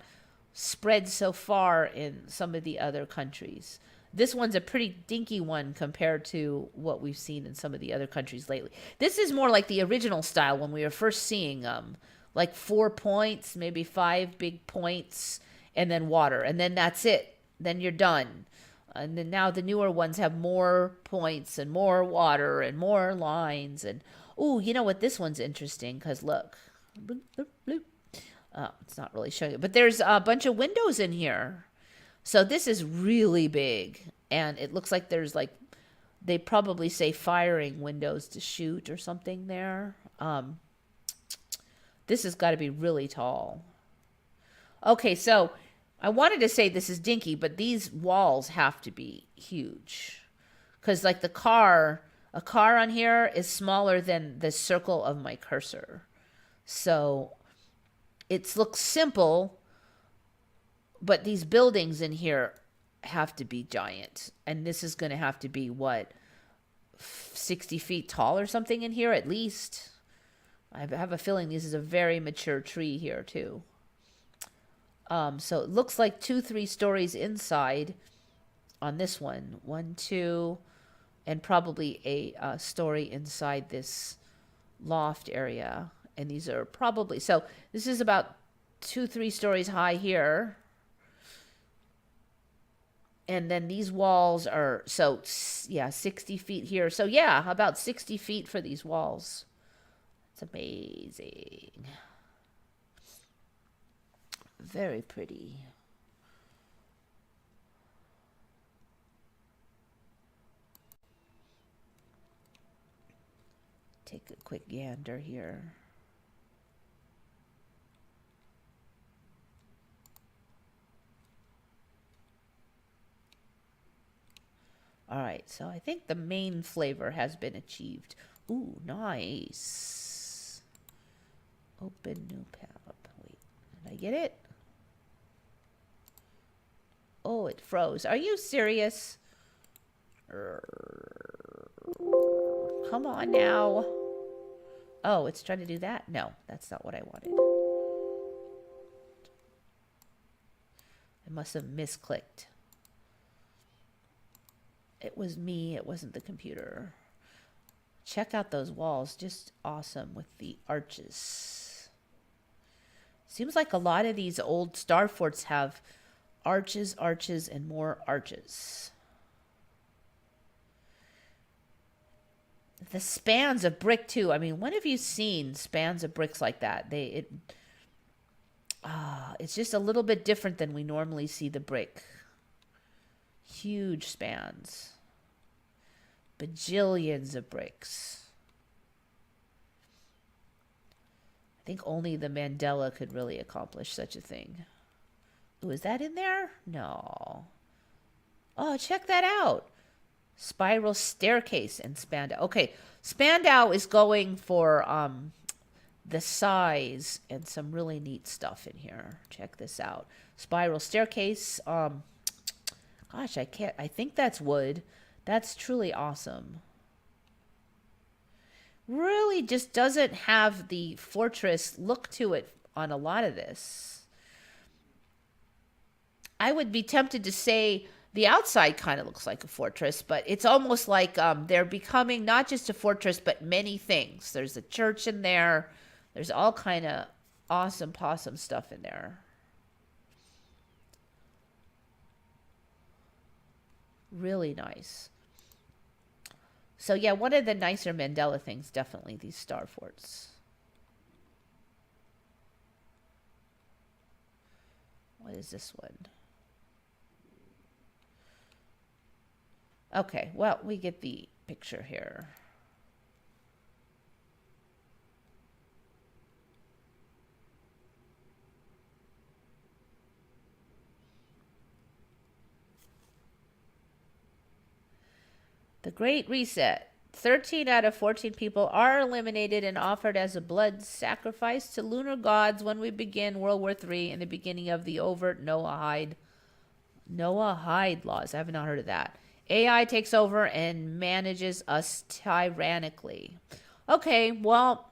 spread so far in some of the other countries. This one's a pretty dinky one compared to what we've seen in some of the other countries lately. This is more like the original style when we were first seeing like 4 points, maybe 5 big points, and then water. And then that's it. Then you're done. And then now the newer ones have more points and more water and more lines. And, ooh, you know what? This one's interesting because look. It's not really showing it. But there's a bunch of windows in here. So this is really big. And it looks like there's like, they probably say firing windows to shoot or something there. This has got to be really tall. Okay, so I wanted to say this is dinky, but these walls have to be huge. Because like a car on here is smaller than the circle of my cursor. So it looks simple, but these buildings in here have to be giant. And this is going to have to be, what, 60 feet tall or something in here at least. I have a feeling this is a very mature tree here too. So it looks like 2-3 stories inside on this one. 1, 2, and probably a story inside this loft area. And these are probably, so this is about 2-3 stories high here. And then these walls are, so yeah, 60 feet here. So yeah, about 60 feet for these walls. It's amazing. Very pretty. Take a quick gander here. All right, so I think the main flavor has been achieved. Ooh, nice. Open new tab. Wait, did I get it? Oh, it froze. Are you serious? Come on now. Oh, it's trying to do that? No, that's not what I wanted. I must have misclicked. It was me, it wasn't the computer. Check out those walls, just awesome with the arches. Seems like a lot of these old star forts have arches, arches, and more arches. The spans of brick too. I mean, when have you seen spans of bricks like that? It's just a little bit different than we normally see the brick. Huge spans. Bajillions of bricks. I think only the Mandela could really accomplish such a thing. Ooh, is that in there? No. Oh, check that out. Spiral staircase and Spandau. Okay, Spandau is going for the size and some really neat stuff in here. Check this out. Spiral staircase. Gosh, I think that's wood. That's truly awesome. Really just doesn't have the fortress look to it on a lot of this. I would be tempted to say the outside kind of looks like a fortress, but it's almost like they're becoming not just a fortress, but many things. There's a church in there. There's all kind of awesome possum stuff in there. Really nice. So yeah, one of the nicer Mandela things, definitely these star forts. What is this one? Okay, well, we get the picture here. The Great Reset. 13 out of 14 people are eliminated and offered as a blood sacrifice to lunar gods when we begin World War III and the beginning of the overt Noahide laws. I have not heard of that. AI takes over and manages us tyrannically. Okay, well,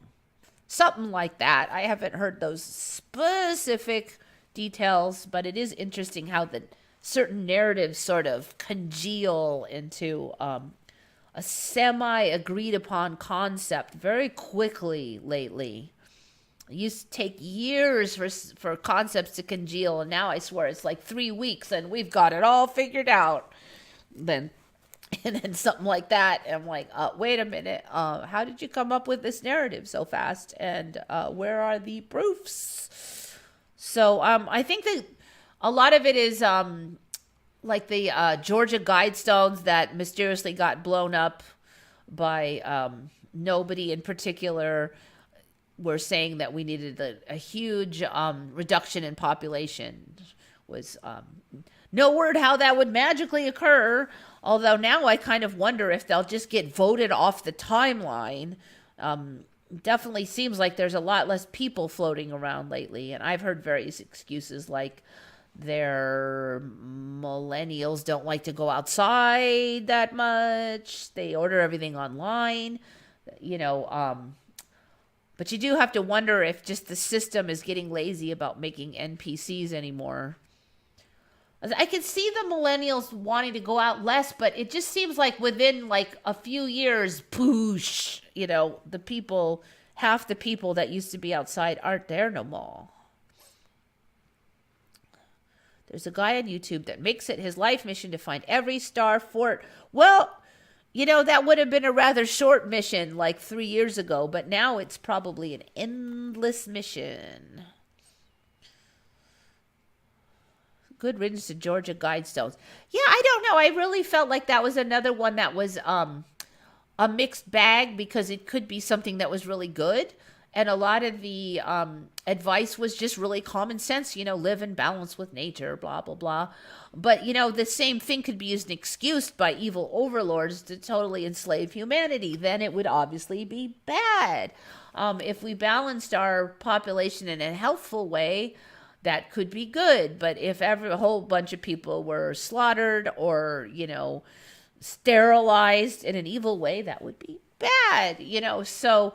something like that. I haven't heard those specific details, but it is interesting how the certain narratives sort of congeal into a semi-agreed upon concept very quickly lately. It used to take years for concepts to congeal, and now I swear it's like 3 weeks and we've got it all figured out. And then something like that, and I'm like, wait a minute, how did you come up with this narrative so fast? And where are the proofs? So I think that a lot of it is like the Georgia Guidestones that mysteriously got blown up by nobody in particular. Were saying that we needed a huge reduction in population. Was no word how that would magically occur, although now I kind of wonder if they'll just get voted off the timeline. Definitely seems like there's a lot less people floating around lately, and I've heard various excuses like their millennials don't like to go outside that much, they order everything online, but you do have to wonder if just the system is getting lazy about making NPCs anymore. I can see the millennials wanting to go out less, but it just seems like within like a few years, poosh, half the people that used to be outside aren't there no more. There's a guy on YouTube that makes it his life mission to find every star fort. Well, that would have been a rather short mission like 3 years ago, but now it's probably an endless mission. Good riddance to Georgia Guidestones. Yeah, I don't know. I really felt like that was another one that was a mixed bag because it could be something that was really good. And a lot of the advice was just really common sense, live in balance with nature, blah, blah, blah. But, the same thing could be used and excused by evil overlords to totally enslave humanity. Then it would obviously be bad. If we balanced our population in a healthful way, that could be good. But if a whole bunch of people were slaughtered or, sterilized in an evil way, that would be bad, So,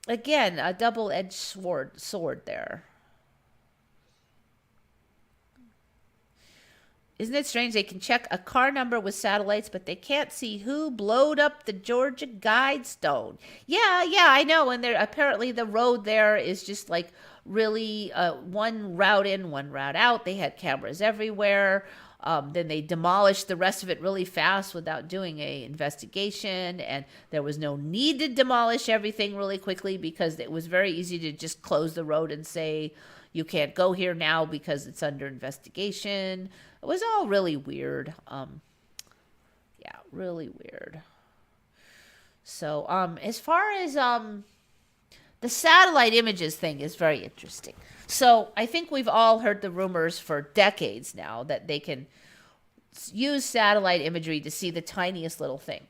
again, a double-edged sword there. Isn't it strange they can check a car number with satellites, but they can't see who blowed up the Georgia Guidestone? Yeah, I know. And apparently the road there is just like really one route in, one route out. They had cameras everywhere. Then they demolished the rest of it really fast without doing a investigation. And there was no need to demolish everything really quickly because it was very easy to just close the road and say, you can't go here now because it's under investigation. It was all really weird. Really weird. So as far as the satellite images thing is very interesting. So I think we've all heard the rumors for decades now that they can use satellite imagery to see the tiniest little thing.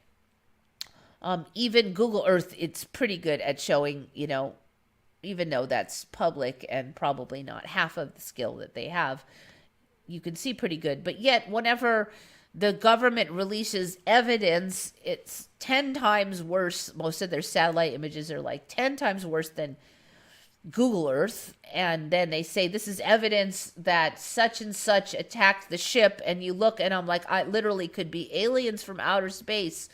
Even Google Earth, it's pretty good at showing, even though that's public and probably not half of the skill that they have, you can see pretty good. But yet, whenever the government releases evidence, it's 10 times worse. Most of their satellite images are like 10 times worse than Google Earth. And then they say, this is evidence that such and such attacked the ship. And you look and I'm like, I literally could be aliens from outer space.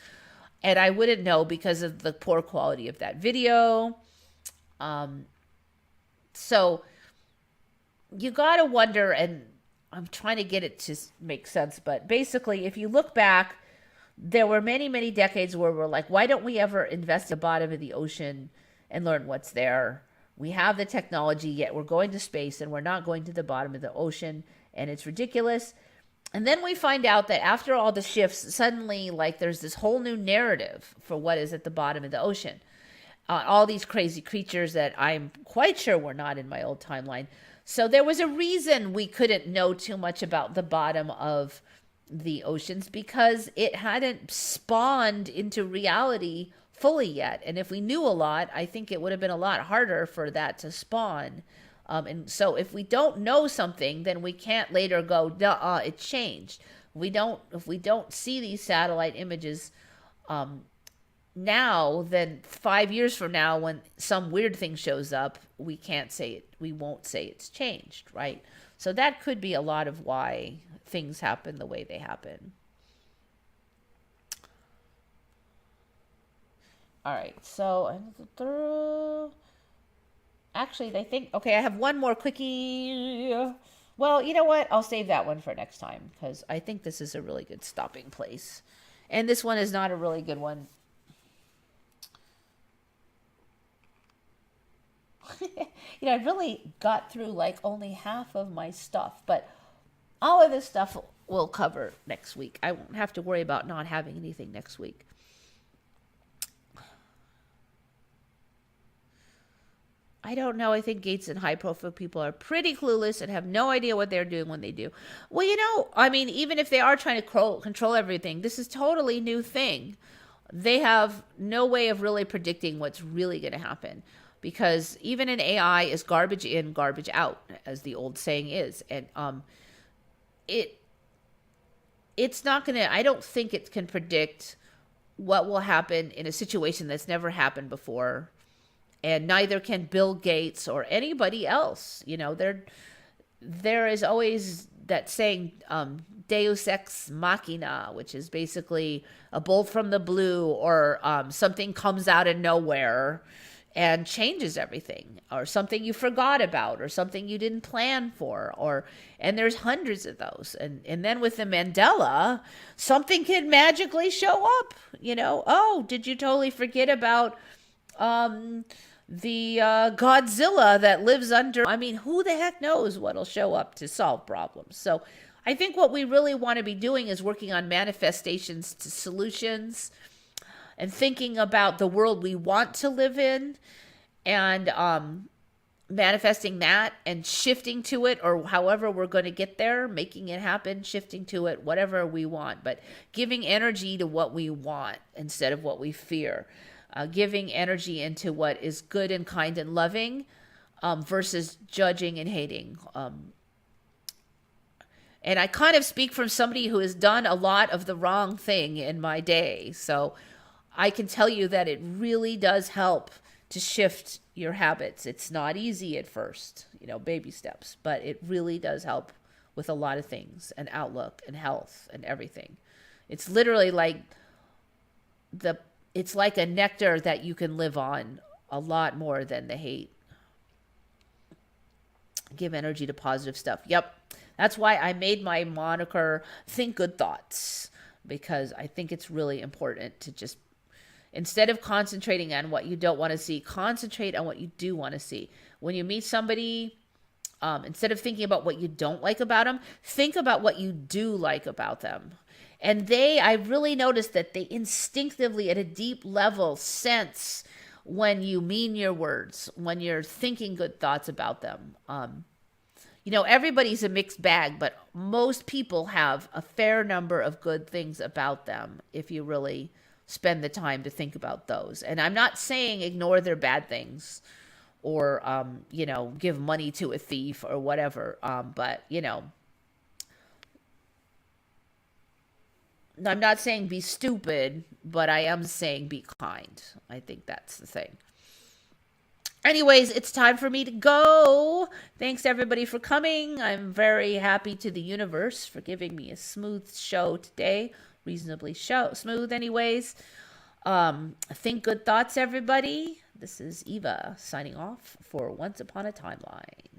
And I wouldn't know because of the poor quality of that video. So you got to wonder, and I'm trying to get it to make sense, but basically, if you look back, there were many, many decades where we're like, why don't we ever invest at the bottom of the ocean and learn what's there? We have the technology, yet we're going to space and we're not going to the bottom of the ocean, and it's ridiculous. And then we find out that after all the shifts, suddenly, like, there's this whole new narrative for what is at the bottom of the ocean. All these crazy creatures that I'm quite sure were not in my old timeline. So there was a reason we couldn't know too much about the bottom of the oceans because it hadn't spawned into reality fully yet. And if we knew a lot, I think it would have been a lot harder for that to spawn. And so if we don't know something, then we can't later go, duh, it changed. If we don't see these satellite images now, then 5 years from now, when some weird thing shows up, we can't say it. We won't say it's changed, right? So that could be a lot of why things happen the way they happen. All right, so actually, I think, okay, I have one more quickie. Well, you know what? I'll save that one for next time because I think this is a really good stopping place. And this one is not a really good one. I really got through like only half of my stuff, but all of this stuff we'll cover next week. I won't have to worry about not having anything next week. I don't know. I think Gates and high profile people are pretty clueless and have no idea what they're doing when they do. Well, I mean, even if they are trying to control everything, this is totally new thing. They have no way of really predicting what's really going to happen because even in AI is garbage in, garbage out, as the old saying is. And it's not going to, I don't think it can predict what will happen in a situation that's never happened before. And neither can Bill Gates or anybody else. There is always that saying, Deus ex machina, which is basically a bolt from the blue, or something comes out of nowhere and changes everything, or something you forgot about, or something you didn't plan for, and there's hundreds of those. And then with the Mandela, something can magically show up. Oh, did you totally forget about the Godzilla that lives under? I mean, who the heck knows what'll show up to solve problems? So I think what we really want to be doing is working on manifestations to solutions and thinking about the world we want to live in and manifesting that and shifting to it, or however we're going to get there, making it happen, shifting to it, whatever we want, but giving energy to what we want instead of what we fear. Giving energy into what is good and kind and loving versus judging and hating. And I kind of speak from somebody who has done a lot of the wrong thing in my day. So I can tell you that it really does help to shift your habits. It's not easy at first, baby steps, but it really does help with a lot of things, and outlook and health and everything. It's literally like it's like a nectar that you can live on a lot more than the hate. Give energy to positive stuff. Yep. That's why I made my moniker Think Good Thoughts, because I think it's really important to just, instead of concentrating on what you don't want to see, concentrate on what you do want to see. When you meet somebody, instead of thinking about what you don't like about them, think about what you do like about them. And I really noticed that they instinctively, at a deep level, sense when you mean your words, when you're thinking good thoughts about them. Everybody's a mixed bag, but most people have a fair number of good things about them if you really spend the time to think about those. And I'm not saying ignore their bad things or, give money to a thief or whatever. But I'm not saying be stupid, but I am saying be kind. I think that's the thing. Anyways, it's time for me to go. Thanks everybody for coming. I'm very happy to the universe for giving me a smooth show today. Reasonably smooth anyways. Think good thoughts, everybody. This is Eva signing off for Once Upon a Timeline.